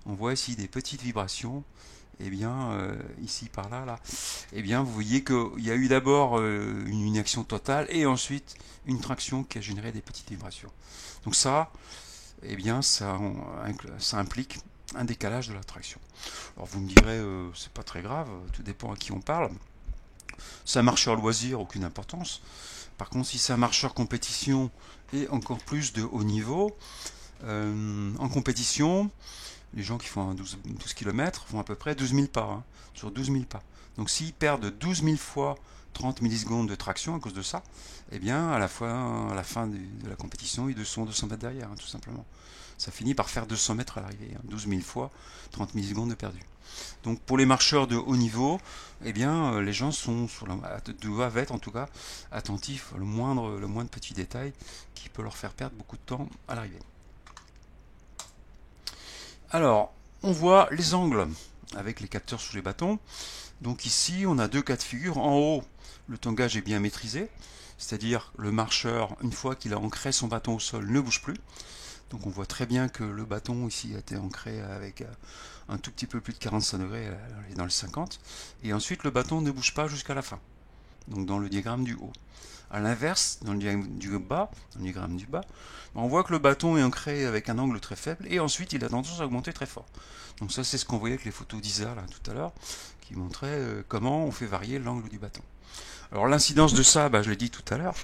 On voit ici des petites vibrations. Et bien, ici, par là, là. Et bien, vous voyez qu'il y a eu d'abord une action totale et ensuite une traction qui a généré des petites vibrations. Donc ça, eh bien, ça implique un décalage de la traction. Alors vous me direz, c'est pas très grave, tout dépend à qui on parle. C'est un marcheur loisir, aucune importance. Par contre, si c'est un marcheur compétition et encore plus de haut niveau, en compétition, les gens qui font 12 km font à peu près 12 000 pas, sur 12 000 pas. Donc s'ils perdent 12 000 fois 30 millisecondes de traction à cause de ça, eh bien à la fin de la compétition, ils sont 200 mètres derrière, tout simplement. Ça finit par faire 200 mètres à l'arrivée, 12 000 fois 30 millisecondes de perdu. Donc pour les marcheurs de haut niveau, eh bien les gens doivent être en tout cas attentifs le moindre petit détail qui peut leur faire perdre beaucoup de temps à l'arrivée. Alors, on voit les angles avec les capteurs sous les bâtons. Donc ici, on a deux cas de figure. En haut, le tangage est bien maîtrisé, c'est-à-dire le marcheur, une fois qu'il a ancré son bâton au sol, ne bouge plus. Donc on voit très bien que le bâton ici a été ancré avec un tout petit peu plus de 45 degrés, dans les 50. Et ensuite, le bâton ne bouge pas jusqu'à la fin, donc dans le diagramme du haut. A l'inverse, dans le diagramme du bas, on voit que le bâton est ancré avec un angle très faible et ensuite il a tendance à augmenter très fort. Donc ça, c'est ce qu'on voyait avec les photos d'Isa tout à l'heure, qui montraient comment on fait varier l'angle du bâton. Alors l'incidence de ça, je l'ai dit tout à l'heure,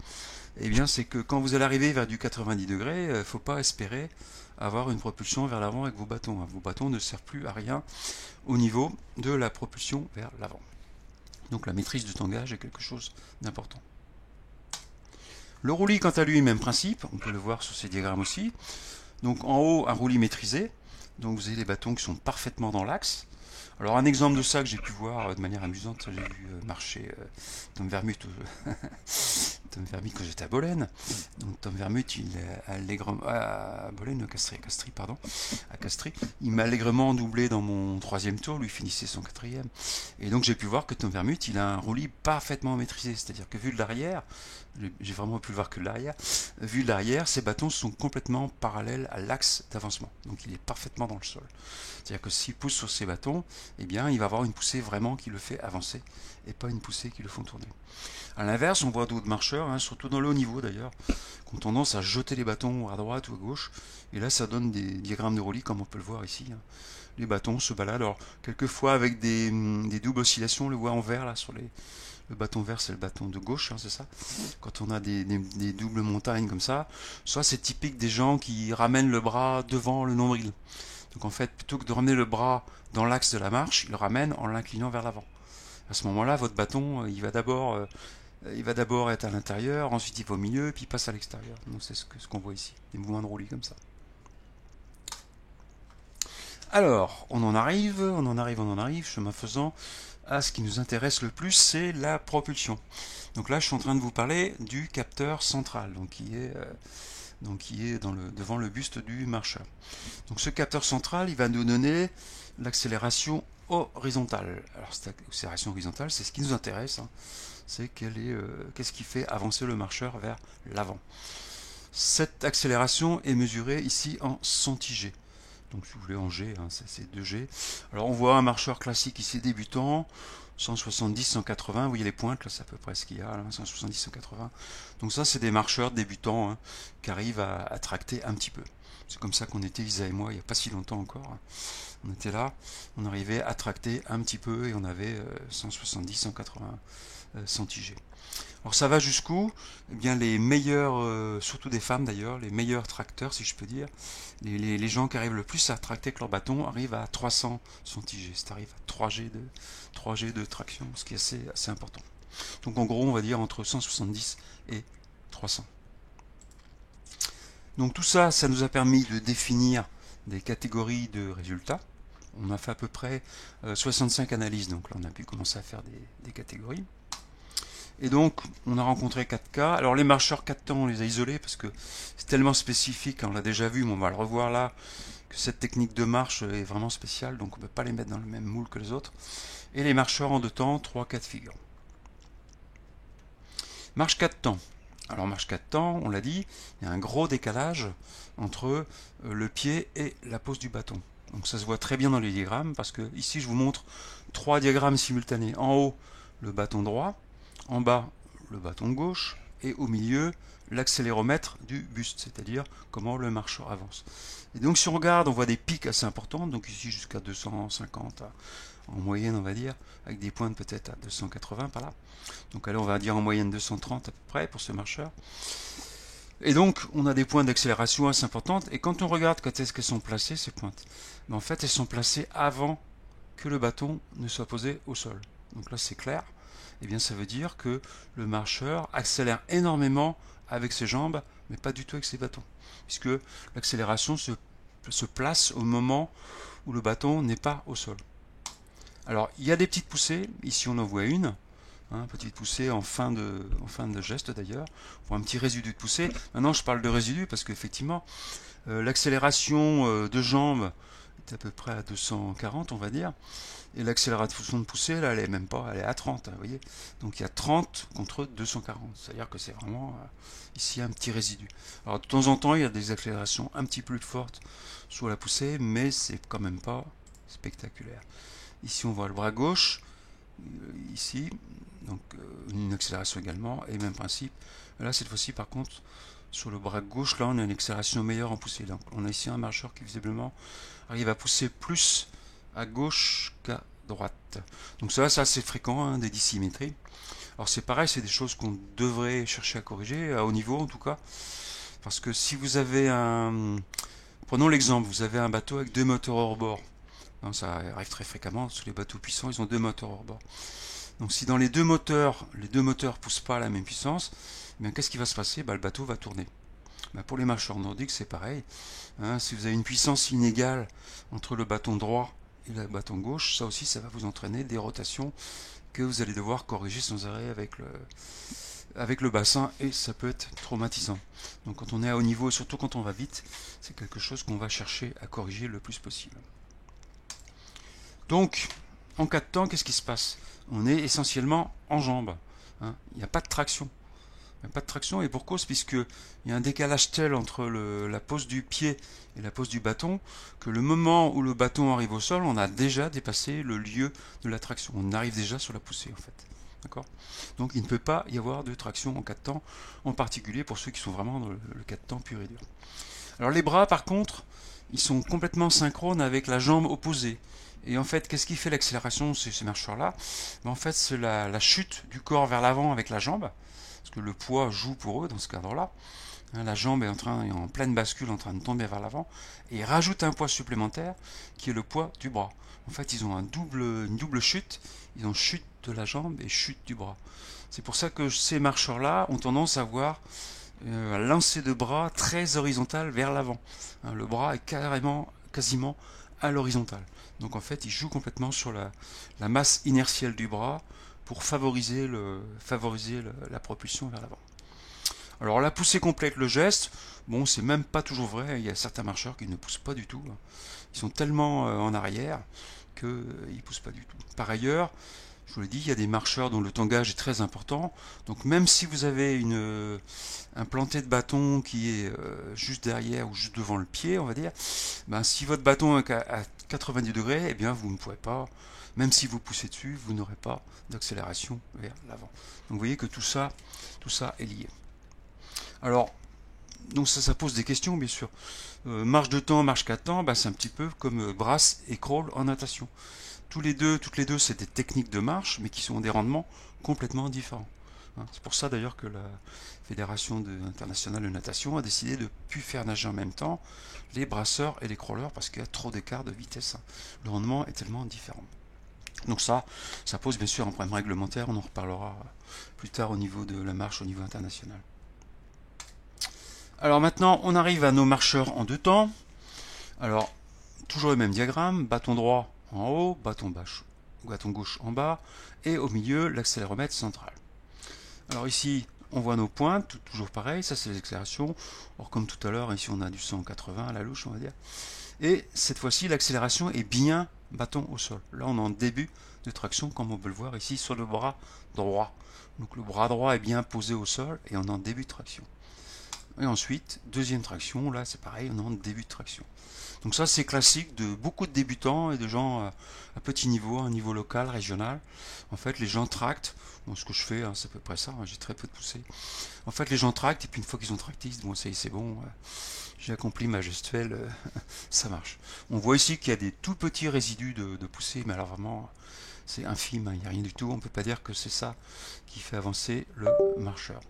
eh bien c'est que quand vous allez arriver vers du 90 degrés, il ne faut pas espérer avoir une propulsion vers l'avant avec vos bâtons. Vos bâtons ne servent plus à rien au niveau de la propulsion vers l'avant. Donc la maîtrise du tangage est quelque chose d'important. Le roulis, quant à lui, même principe, on peut le voir sur ces diagrammes aussi. Donc en haut, un roulis maîtrisé, donc vous avez les bâtons qui sont parfaitement dans l'axe. Alors un exemple de ça que j'ai pu voir de manière amusante, j'ai vu marcher Tom Vermut, Tom Vermut quand j'étais à Bolène. Donc Tom Vermut, il à Bolène, à Castries, il m'a allègrement doublé dans mon troisième tour, lui finissait son quatrième. Et donc j'ai pu voir que Tom Vermut, il a un roulis parfaitement maîtrisé, c'est-à-dire que vu de l'arrière, j'ai vraiment pu le voir que de l'arrière, vu de l'arrière, ses bâtons sont complètement parallèles à l'axe d'avancement. Donc il est parfaitement dans le sol. C'est-à-dire que s'il pousse sur ses bâtons, eh bien il va avoir une poussée vraiment qui le fait avancer et pas une poussée qui le font tourner. A l'inverse, on voit d'autres marcheurs, surtout dans le haut niveau d'ailleurs, qui ont tendance à jeter les bâtons à droite ou à gauche. Et là, ça donne des diagrammes de roulis comme on peut le voir ici. Les bâtons se baladent, alors quelquefois avec des doubles oscillations, on le voit en vert là sur le bâton vert, c'est le bâton de gauche, c'est ça. Quand on a des doubles montagnes comme ça, soit c'est typique des gens qui ramènent le bras devant le nombril. Donc en fait, plutôt que de ramener le bras dans l'axe de la marche, ils le ramènent en l'inclinant vers l'avant. À ce moment-là, votre bâton, il va d'abord être à l'intérieur, ensuite il va au milieu, puis il passe à l'extérieur. Donc c'est ce qu'on voit ici, des mouvements de roulis comme ça. Alors, on en arrive, chemin faisant, à ce qui nous intéresse le plus, c'est la propulsion. Donc là, je suis en train de vous parler du capteur central, donc qui est devant le buste du marcheur. Donc ce capteur central, il va nous donner l'accélération horizontale. Alors cette accélération horizontale, c'est ce qui nous intéresse, hein. C'est qu'est-ce qui fait avancer le marcheur vers l'avant. Cette accélération est mesurée ici en centi-G. Donc si vous voulez en G, hein, c'est 2G. Alors on voit un marcheur classique ici débutant, 170, 180, vous voyez les pointes, là c'est à peu près ce qu'il y a, là, 170, 180. Donc ça c'est des marcheurs débutants, hein, qui arrivent à tracter un petit peu. C'est comme ça qu'on était, Isa et moi, il n'y a pas si longtemps encore, hein. On était là, on arrivait à tracter un petit peu et on avait 170, 180 centi-G. Alors ça va jusqu'où? Eh bien les meilleurs, surtout des femmes d'ailleurs, les meilleurs tracteurs si je peux dire, les gens qui arrivent le plus à tracter avec leur bâton arrivent à 300 centi-G, c'est arrive à 3G de traction, ce qui est assez important. Donc en gros on va dire entre 170 et 300. Donc tout ça, ça nous a permis de définir des catégories de résultats. On a fait à peu près 65 analyses, donc là on a pu commencer à faire des catégories. Et donc, on a rencontré 4 cas. Alors, les marcheurs 4 temps, on les a isolés parce que c'est tellement spécifique, on l'a déjà vu, mais on va le revoir là, que cette technique de marche est vraiment spéciale, donc on ne peut pas les mettre dans le même moule que les autres. Et les marcheurs en 2 temps, 3 cas de figure. Marche 4 temps. Alors, marche 4 temps, on l'a dit, il y a un gros décalage entre le pied et la pose du bâton. Donc, ça se voit très bien dans les diagrammes parce que ici, je vous montre 3 diagrammes simultanés. En haut, le bâton droit. En bas, le bâton de gauche, et au milieu, l'accéléromètre du buste, c'est-à-dire comment le marcheur avance. Et donc si on regarde, on voit des pics assez importants, donc ici jusqu'à 250 en moyenne, on va dire, avec des pointes peut-être à 280 par là. Donc allez, on va dire en moyenne 230 à peu près pour ce marcheur. Et donc, on a des points d'accélération assez importantes, et quand on regarde quand est-ce qu'elles sont placées, ces pointes, en fait, elles sont placées avant que le bâton ne soit posé au sol. Donc là, c'est clair. Eh bien, ça veut dire que le marcheur accélère énormément avec ses jambes, mais pas du tout avec ses bâtons, puisque l'accélération se place au moment où le bâton n'est pas au sol. Alors, il y a des petites poussées, ici on en voit une, hein, petite poussée en fin de geste d'ailleurs, pour un petit résidu de poussée. Maintenant, je parle de résidu parce qu'effectivement, l'accélération de jambes est à peu près à 240, on va dire. Et l'accélération de poussée, là, elle est même pas, elle est à 30, hein, vous voyez. Donc il y a 30 contre 240, c'est-à-dire que c'est vraiment ici un petit résidu. Alors de temps en temps, il y a des accélérations un petit peu plus fortes sur la poussée, mais c'est quand même pas spectaculaire. Ici, on voit le bras gauche, ici, donc une accélération également, et même principe. Là, cette fois-ci, par contre, sur le bras gauche, là, on a une accélération meilleure en poussée. Donc on a ici un marcheur qui visiblement arrive à pousser plus à gauche qu'à droite. Donc ça c'est assez fréquent, hein, des dissymétries. Alors c'est pareil, c'est des choses qu'on devrait chercher à corriger, à haut niveau en tout cas. Parce que si vous avez prenons l'exemple, vous avez un bateau avec 2 moteurs hors bord. Non, ça arrive très fréquemment, sur les bateaux puissants, ils ont 2 moteurs hors bord. Donc si dans les deux moteurs poussent pas à la même puissance, eh bien qu'est-ce qui va se passer? Le bateau va tourner. Pour les marcheurs nordiques, c'est pareil. Hein, si vous avez une puissance inégale entre le bâton droit et le bâton gauche, ça aussi, ça va vous entraîner des rotations que vous allez devoir corriger sans arrêt avec le bassin, et ça peut être traumatisant. Donc quand on est à haut niveau, et surtout quand on va vite, c'est quelque chose qu'on va chercher à corriger le plus possible. Donc, en cas de temps, qu'est-ce qui se passe? On est essentiellement en jambes. Hein, il n'y a pas de traction. Il n'y a pas de traction, et pour cause, puisqu'il y a un décalage tel entre la pose du pied et la pose du bâton, que le moment où le bâton arrive au sol, on a déjà dépassé le lieu de la traction. On arrive déjà sur la poussée, en fait. D'accord? Donc il ne peut pas y avoir de traction en cas de temps, en particulier pour ceux qui sont vraiment dans le cas de temps pur et dur. Alors les bras, par contre, ils sont complètement synchrones avec la jambe opposée. Et en fait, qu'est-ce qui fait l'accélération, ces marcheurs-là? En fait, c'est la chute du corps vers l'avant avec la jambe, parce que le poids joue pour eux dans ce cadre-là. Hein, la jambe est en pleine bascule, en train de tomber vers l'avant, et ils rajoutent un poids supplémentaire qui est le poids du bras. En fait, ils ont une double chute. Ils ont chute de la jambe et chute du bras. C'est pour ça que ces marcheurs-là ont tendance à avoir un lancer de bras très horizontal vers l'avant. Hein, le bras est quasiment à l'horizontale. Donc en fait, ils jouent complètement sur la masse inertielle du bras pour favoriser la propulsion vers l'avant. Alors la poussée complète le geste, bon c'est même pas toujours vrai, il y a certains marcheurs qui ne poussent pas du tout, ils sont tellement en arrière qu'ils ne poussent pas du tout. Par ailleurs, je vous l'ai dit, il y a des marcheurs dont le tangage est très important, donc même si vous avez un planté de bâton qui est juste derrière ou juste devant le pied, on va dire, ben, si votre bâton est à 90 degrés, eh bien vous ne pourrez pas, même si vous poussez dessus, vous n'aurez pas d'accélération vers l'avant. Donc vous voyez que tout ça est lié. Alors, donc ça pose des questions, bien sûr. Marche de temps, marche 4 temps, bah, c'est un petit peu comme brasse et crawl en natation. Toutes les deux, c'est des techniques de marche, mais qui sont des rendements complètement différents. Hein, c'est pour ça d'ailleurs que la Fédération internationale de natation a décidé de ne plus faire nager en même temps les brasseurs et les crawlers parce qu'il y a trop d'écart de vitesse. Hein. Le rendement est tellement différent. Donc ça pose bien sûr un problème réglementaire, on en reparlera plus tard au niveau de la marche au niveau international. Alors maintenant, on arrive à nos marcheurs en deux temps. Alors, toujours le même diagramme, bâton droit en haut, bâton gauche en bas, et au milieu, l'accéléromètre central. Alors ici, on voit nos pointes, toujours pareil, ça c'est les accélérations. Or, comme tout à l'heure, ici on a du 180 à la louche, on va dire. Et cette fois-ci, l'accélération est bien bâton au sol. Là, on est en début de traction, comme on peut le voir ici, sur le bras droit. Donc le bras droit est bien posé au sol, et on est en début de traction. Et ensuite, deuxième traction, là c'est pareil, on est en début de traction. Donc ça c'est classique de beaucoup de débutants et de gens à petit niveau, un niveau local, régional. En fait les gens tractent, bon ce que je fais, hein, c'est à peu près ça, j'ai très peu de poussée. En fait les gens tractent et puis une fois qu'ils ont tracté, ils disent bon c'est bon, j'ai accompli ma gestuelle, ça marche. On voit ici qu'il y a des tout petits résidus de poussée, mais alors vraiment c'est infime, hein, il n'y a rien du tout, on ne peut pas dire que c'est ça qui fait avancer le marcheur.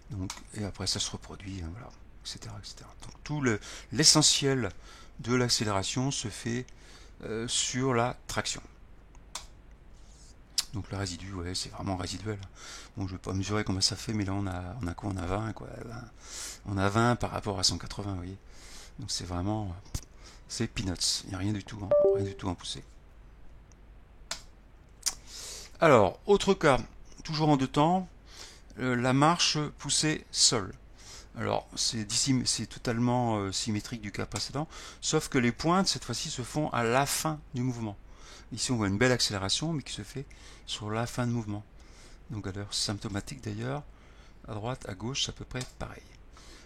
Donc, et après ça se reproduit, hein, voilà, etc., etc. Donc tout l'essentiel de l'accélération se fait sur la traction. Donc le résidu, ouais, c'est vraiment résiduel. Bon, je ne vais pas mesurer combien ça fait, mais là on a quoi? On a 20, quoi. On a 20 par rapport à 180, vous voyez. Donc c'est vraiment, c'est peanuts, il n'y a rien du tout, hein, rien du tout en poussée. Alors, autre cas, toujours en deux temps, la marche poussée sol. Alors c'est totalement symétrique du cas précédent, sauf que les pointes cette fois-ci se font à la fin du mouvement. Ici on voit une belle accélération mais qui se fait sur la fin de mouvement. Donc à l'heure symptomatique d'ailleurs, à droite, à gauche, c'est à peu près pareil.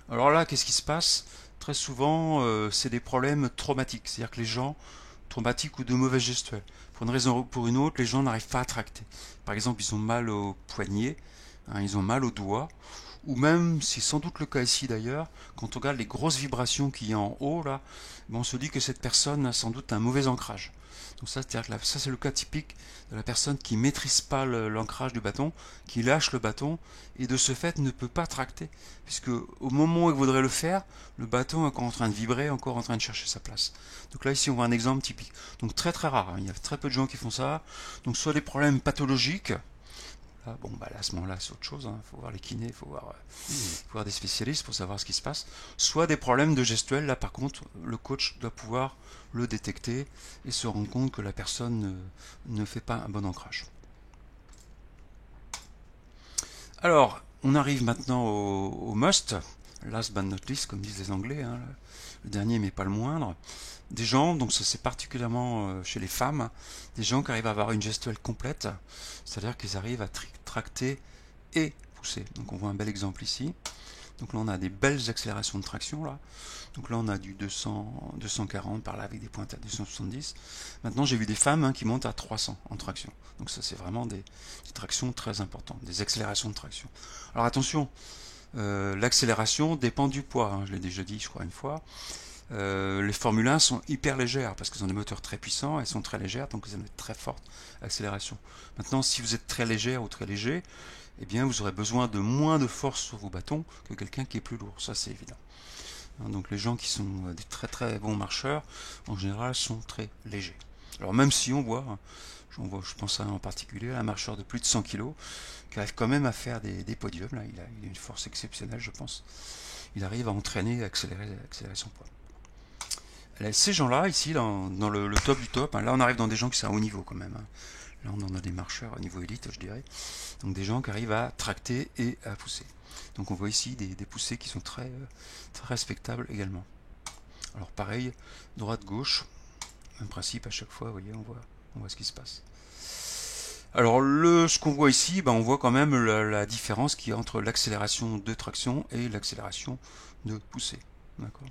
Alors là, qu'est-ce qui se passe? Très souvent, c'est des problèmes traumatiques, c'est-à-dire que les gens, traumatiques ou de mauvais gestuels, pour une raison ou pour une autre, les gens n'arrivent pas à tracter. Par exemple, ils ont mal au poignet, hein, ils ont mal au doigt, ou même, c'est sans doute le cas ici d'ailleurs, quand on regarde les grosses vibrations qu'il y a en haut, là, on se dit que cette personne a sans doute un mauvais ancrage. Donc ça, c'est-à-dire que ça c'est le cas typique de la personne qui ne maîtrise pas l'ancrage du bâton, qui lâche le bâton, et de ce fait ne peut pas tracter, puisque au moment où il voudrait le faire, le bâton est encore en train de vibrer, encore en train de chercher sa place. Donc là ici on voit un exemple typique. Donc très très rare, hein. Il y a très peu de gens qui font ça. Donc soit des problèmes pathologiques, bon, bah là, à ce moment-là, c'est autre chose. Il faut voir les kinés, il faut voir des spécialistes pour savoir ce qui se passe. Soit des problèmes de gestuelle. Là, par contre, le coach doit pouvoir le détecter et se rendre compte que la personne ne fait pas un bon ancrage. Alors, on arrive maintenant au must. Last but not least, comme disent les Anglais. Hein, le dernier, mais pas le moindre. Des gens, donc ça c'est particulièrement chez les femmes, des gens qui arrivent à avoir une gestuelle complète, c'est-à-dire qu'ils arrivent à tracter et pousser. Donc on voit un bel exemple ici. Donc là on a des belles accélérations de traction là. Donc là on a du 200, 240 par là avec des pointes à 270. Maintenant j'ai vu des femmes qui montent à 300 en traction. Donc ça c'est vraiment des tractions très importantes, des accélérations de traction. Alors attention, l'accélération dépend du poids, hein, je l'ai déjà dit je crois une fois. Les Formule 1 sont hyper légères parce qu'ils ont des moteurs très puissants, elles sont très légères, donc ils ont une très forte accélération. Maintenant, si vous êtes très légère ou très léger, eh bien vous aurez besoin de moins de force sur vos bâtons que quelqu'un qui est plus lourd, ça c'est évident. Donc les gens qui sont des très très bons marcheurs, en général, sont très légers. Alors même si on voit, je pense en particulier à un marcheur de plus de 100 kg qui arrive quand même à faire des podiums, là, il a une force exceptionnelle, je pense. Il arrive à entraîner, à accélérer son poids. Ces gens-là, ici, dans le top du top, là on arrive dans des gens qui sont à haut niveau quand même. Là on en a des marcheurs à niveau élite, je dirais. Donc des gens qui arrivent à tracter et à pousser. Donc on voit ici des poussées qui sont très respectables également. Alors pareil, droite-gauche, même principe à chaque fois, vous voyez, on voit ce qui se passe. Alors ce qu'on voit ici, on voit quand même la différence qu'il y a entre l'accélération de traction et l'accélération de poussée. D'accord.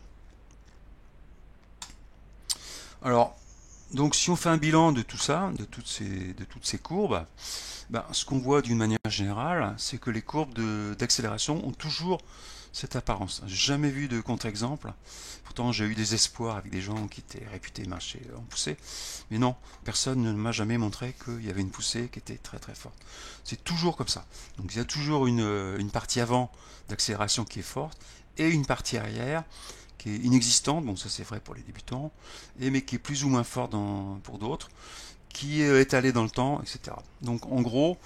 Alors, donc si on fait un bilan de tout ça, de toutes ces courbes, ce qu'on voit d'une manière générale, c'est que les courbes d'accélération ont toujours cette apparence. J'ai jamais vu de contre-exemple. Pourtant, j'ai eu des espoirs avec des gens qui étaient réputés marcher en poussée. Mais non, personne ne m'a jamais montré qu'il y avait une poussée qui était très très forte. C'est toujours comme ça. Donc il y a toujours une partie avant d'accélération qui est forte et une partie arrière qui est inexistante, bon ça c'est vrai pour les débutants, mais qui est plus ou moins fort pour d'autres, qui est étalé dans le temps, etc. Donc en gros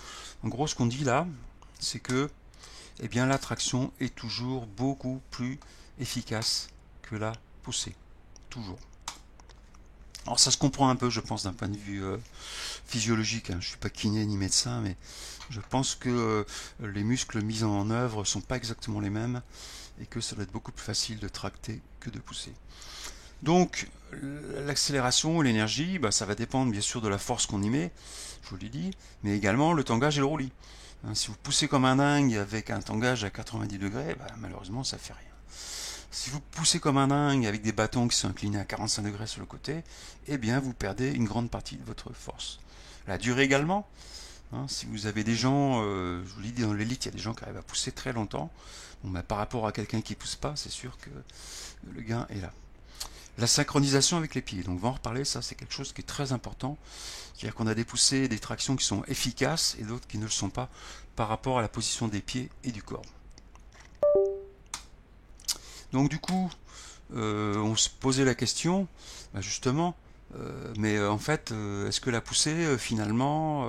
ce qu'on dit là, c'est que la traction est toujours beaucoup plus efficace que la poussée. Toujours. Alors ça se comprend un peu, je pense, d'un point de vue physiologique. Je ne suis pas kiné ni médecin, mais je pense que les muscles mis en œuvre ne sont pas exactement les mêmes et que ça doit être beaucoup plus facile de tracter que de pousser. Donc l'accélération, l'énergie, ça va dépendre bien sûr de la force qu'on y met, je vous l'ai dit, mais également le tangage et le roulis. Si vous poussez comme un dingue avec un tangage à 90 degrés, malheureusement ça fait rien. Si vous poussez comme un dingue avec des bâtons qui sont inclinés à 45 degrés sur le côté, vous perdez une grande partie de votre force. La durée également. Si vous avez des gens, je vous l'ai dit, dans l'élite, il y a des gens qui arrivent à pousser très longtemps. Par rapport à quelqu'un qui ne pousse pas, c'est sûr que le gain est là. La synchronisation avec les pieds, donc on va en reparler, ça c'est quelque chose qui est très important. C'est-à-dire qu'on a des poussées, des tractions qui sont efficaces et d'autres qui ne le sont pas par rapport à la position des pieds et du corps. Donc du coup, on se posait la question, justement, mais en fait, est-ce que la poussée, finalement,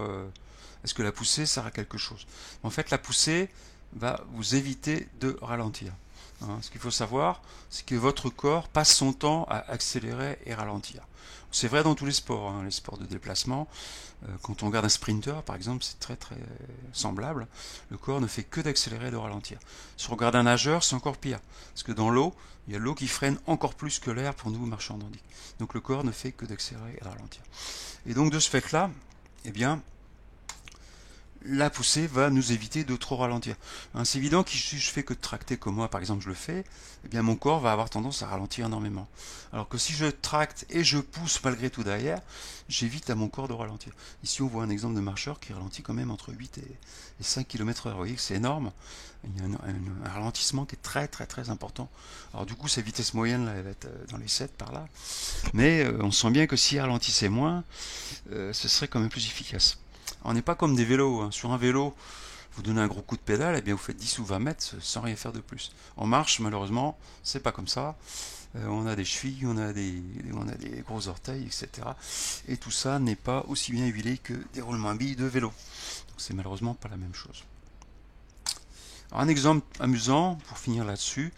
est-ce que la poussée sert à quelque chose? En fait, la poussée va vous éviter de ralentir. Ce qu'il faut savoir, c'est que votre corps passe son temps à accélérer et ralentir. C'est vrai dans tous les sports, les sports de déplacement. Quand on regarde un sprinter, par exemple, c'est très très semblable. Le corps ne fait que d'accélérer et de ralentir. Si on regarde un nageur, c'est encore pire. Parce que dans l'eau, il y a l'eau qui freine encore plus que l'air pour nous marcheurs nordiques. Donc le corps ne fait que d'accélérer et de ralentir. Et donc de ce fait-là, la poussée va nous éviter de trop ralentir. C'est évident que si je fais que de tracter comme moi, par exemple, je le fais, mon corps va avoir tendance à ralentir énormément. Alors que si je tracte et je pousse malgré tout derrière, j'évite à mon corps de ralentir. Ici, on voit un exemple de marcheur qui ralentit quand même entre 8 et 5 km/h. Vous voyez que c'est énorme. Il y a un ralentissement qui est très très très important. Alors du coup, sa vitesse moyenne, là, elle va être dans les 7 par là. Mais on sent bien que s'il ralentissait moins, ce serait quand même plus efficace. On n'est pas comme des vélos. Sur un vélo, vous donnez un gros coup de pédale, vous faites 10 ou 20 mètres sans rien faire de plus. En marche, malheureusement, c'est pas comme ça. On a des chevilles, on a des gros orteils, etc. Et tout ça n'est pas aussi bien huilé que des roulements à billes de vélo. Donc c'est malheureusement pas la même chose. Alors, un exemple amusant, pour finir là-dessus,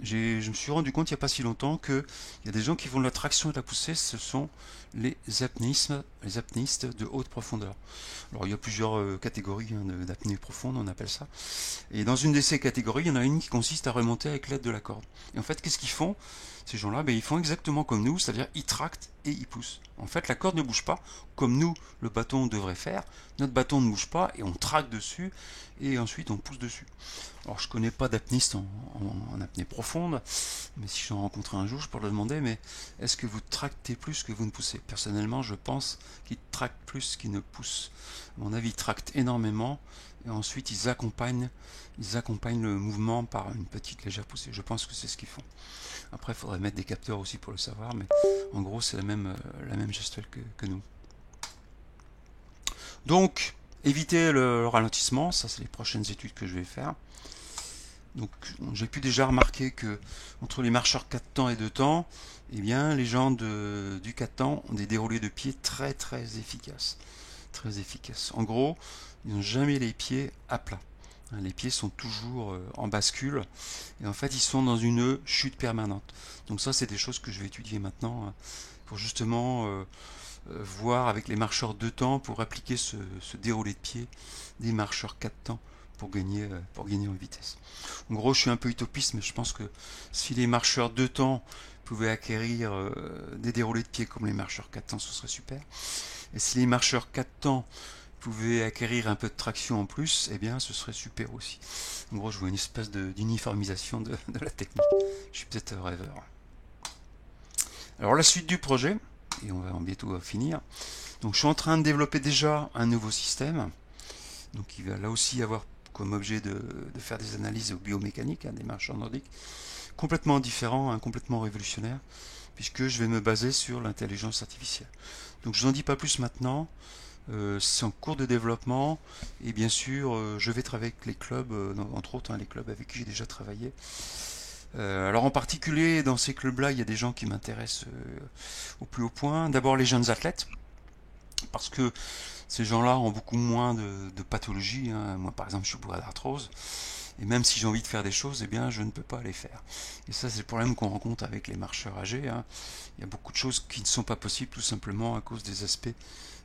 je me suis rendu compte il n'y a pas si longtemps qu'il y a des gens qui font de la traction et de la poussée, ce sont les apnéistes de haute profondeur. Alors il y a plusieurs catégories d'apnée profonde, on appelle ça. Et dans une de ces catégories, il y en a une qui consiste à remonter avec l'aide de la corde. Et en fait, qu'est-ce qu'ils font? Ces gens-là, ils font exactement comme nous, c'est-à-dire ils tractent et ils poussent. En fait, la corde ne bouge pas, comme nous, le bâton devrait faire. Notre bâton ne bouge pas et on tracte dessus et ensuite on pousse dessus. Alors je connais pas d'apnéiste en apnée profonde, mais si j'en rencontre un jour, je pourrais le demander, mais est-ce que vous tractez plus que vous ne poussez? Personnellement, je pense qu'ils tractent plus qu'ils ne poussent. À mon avis, ils tractent énormément et ensuite ils accompagnent le mouvement par une petite légère poussée. Je pense que c'est ce qu'ils font. Après, il faudrait mettre des capteurs aussi pour le savoir, mais en gros, c'est la même gestuelle que nous. Donc, éviter le ralentissement, ça c'est les prochaines études que je vais faire. Donc, j'ai pu déjà remarquer que entre les marcheurs 4 temps et 2 temps, eh bien, les gens du 4 temps ont des déroulés de pieds très très efficaces. Très efficaces. En gros, ils n'ont jamais les pieds à plat. Les pieds sont toujours en bascule et en fait ils sont dans une chute permanente. Donc ça c'est des choses que je vais étudier maintenant pour justement voir avec les marcheurs 2 temps pour appliquer ce déroulé de pied des marcheurs 4 temps pour gagner en vitesse. En gros je suis un peu utopiste mais je pense que si les marcheurs 2 temps pouvaient acquérir des déroulés de pied comme les marcheurs 4 temps, ce serait super. Et si les marcheurs 4 temps pouvaient acquérir un peu de traction en plus, eh bien ce serait super aussi. En gros je vois une espèce d'uniformisation de la technique. Je suis peut-être rêveur. Alors la suite du projet, et on va bientôt finir. Donc je suis en train de développer déjà un nouveau système. Donc il va là aussi avoir comme objet de faire des analyses biomécaniques, des marcheurs nordiques, complètement différents, complètement révolutionnaires, puisque je vais me baser sur l'intelligence artificielle. Donc je vous en dis pas plus maintenant. C'est en cours de développement et bien sûr je vais travailler avec les clubs, entre autres les clubs avec qui j'ai déjà travaillé. Alors en particulier dans ces clubs là il y a des gens qui m'intéressent au plus haut point. D'abord les jeunes athlètes, parce que ces gens là ont beaucoup moins de pathologies. Moi par exemple je suis bourré d'arthrose et même si j'ai envie de faire des choses, eh bien je ne peux pas les faire. Et ça c'est le problème qu'on rencontre avec les marcheurs âgés. Il y a beaucoup de choses qui ne sont pas possibles tout simplement à cause des aspects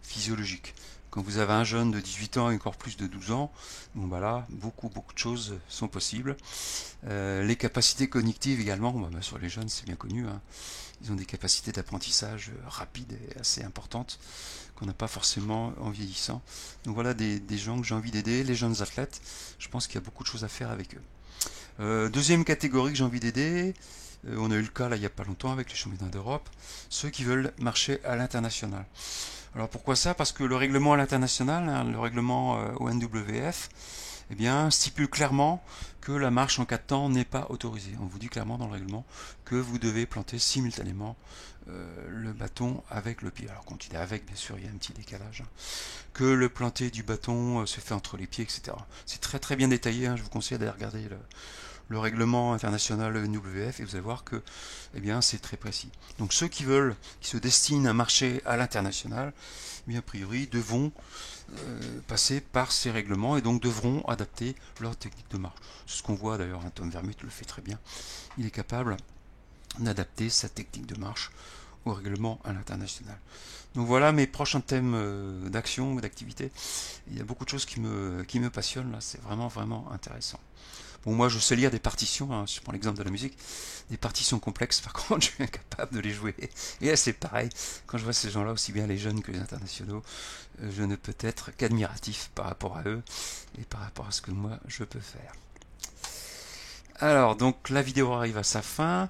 physiologique. Quand vous avez un jeune de 18 ans et encore plus de 12 ans, bon bah là, beaucoup de choses sont possibles. Les capacités cognitives également, bah sur les jeunes c'est bien connu, ils ont des capacités d'apprentissage rapides et assez importantes qu'on n'a pas forcément en vieillissant. Donc voilà des gens que j'ai envie d'aider, les jeunes athlètes, je pense qu'il y a beaucoup de choses à faire avec eux. Deuxième catégorie que j'ai envie d'aider, on a eu le cas là il n'y a pas longtemps avec les championnats d'Europe, ceux qui veulent marcher à l'international. Alors pourquoi ça? Parce que le règlement à l'international, le règlement ONWF, eh bien, stipule clairement que la marche en 4 temps n'est pas autorisée. On vous dit clairement dans le règlement que vous devez planter simultanément le bâton avec le pied. Alors quand il est avec, bien sûr, il y a un petit décalage. Que le planter du bâton se fait entre les pieds, etc. C'est très très bien détaillé, je vous conseille d'aller regarder le règlement international ONWF et vous allez voir que eh bien c'est très précis. Donc ceux qui se destinent à marcher à l'international, eh bien a priori devront passer par ces règlements et donc devront adapter leur technique de marche. C'est ce qu'on voit d'ailleurs, Tom Vermuth le fait très bien. Il est capable d'adapter sa technique de marche au règlement à l'international. Donc voilà mes prochains thèmes d'action ou d'activité. Il y a beaucoup de choses qui me passionnent là, c'est vraiment intéressant. Bon, moi je sais lire des partitions, je prends l'exemple de la musique, des partitions complexes, par contre je suis incapable de les jouer. Et là c'est pareil, quand je vois ces gens-là, aussi bien les jeunes que les internationaux, je ne peux être qu'admiratif par rapport à eux et par rapport à ce que moi je peux faire. Alors, donc la vidéo arrive à sa fin.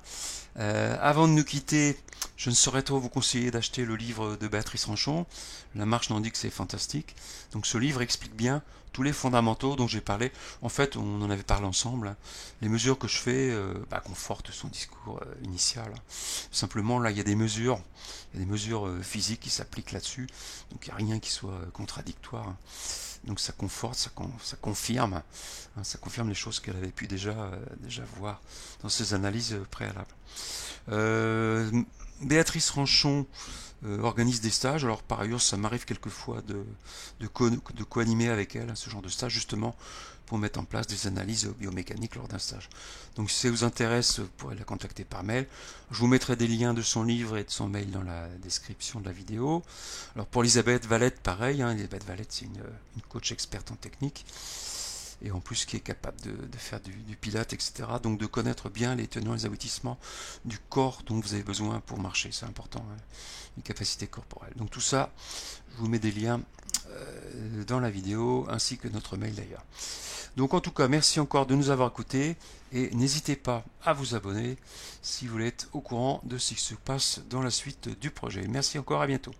Avant de nous quitter, je ne saurais trop vous conseiller d'acheter le livre de Béatrice Ranchon, La marche nordique, c'est fantastique. Donc ce livre explique bien tous les fondamentaux dont j'ai parlé. En fait, on en avait parlé ensemble. Les mesures que je fais confortent son discours initial. Simplement, là, il y a des mesures physiques qui s'appliquent là-dessus. Donc il n'y a rien qui soit contradictoire. Donc ça conforte, ça confirme les choses qu'elle avait pu déjà voir dans ses analyses préalables. Béatrice Ranchon organise des stages. Alors par ailleurs, ça m'arrive quelquefois de co-animer avec elle ce genre de stage, justement pour mettre en place des analyses biomécaniques lors d'un stage. Donc si ça vous intéresse, vous pourrez la contacter par mail. Je vous mettrai des liens de son livre et de son mail dans la description de la vidéo. Alors pour Elisabeth Valette, pareil, Elisabeth Valette c'est une coach experte en technique et en plus qui est capable de faire du pilate, etc. Donc de connaître bien les tenants et les aboutissements du corps dont vous avez besoin pour marcher, c'est important, une capacité corporelle. Donc tout ça, je vous mets des liens dans la vidéo, ainsi que notre mail d'ailleurs. Donc en tout cas, merci encore de nous avoir écoutés, et n'hésitez pas à vous abonner si vous voulez être au courant de ce qui se passe dans la suite du projet. Merci encore, à bientôt.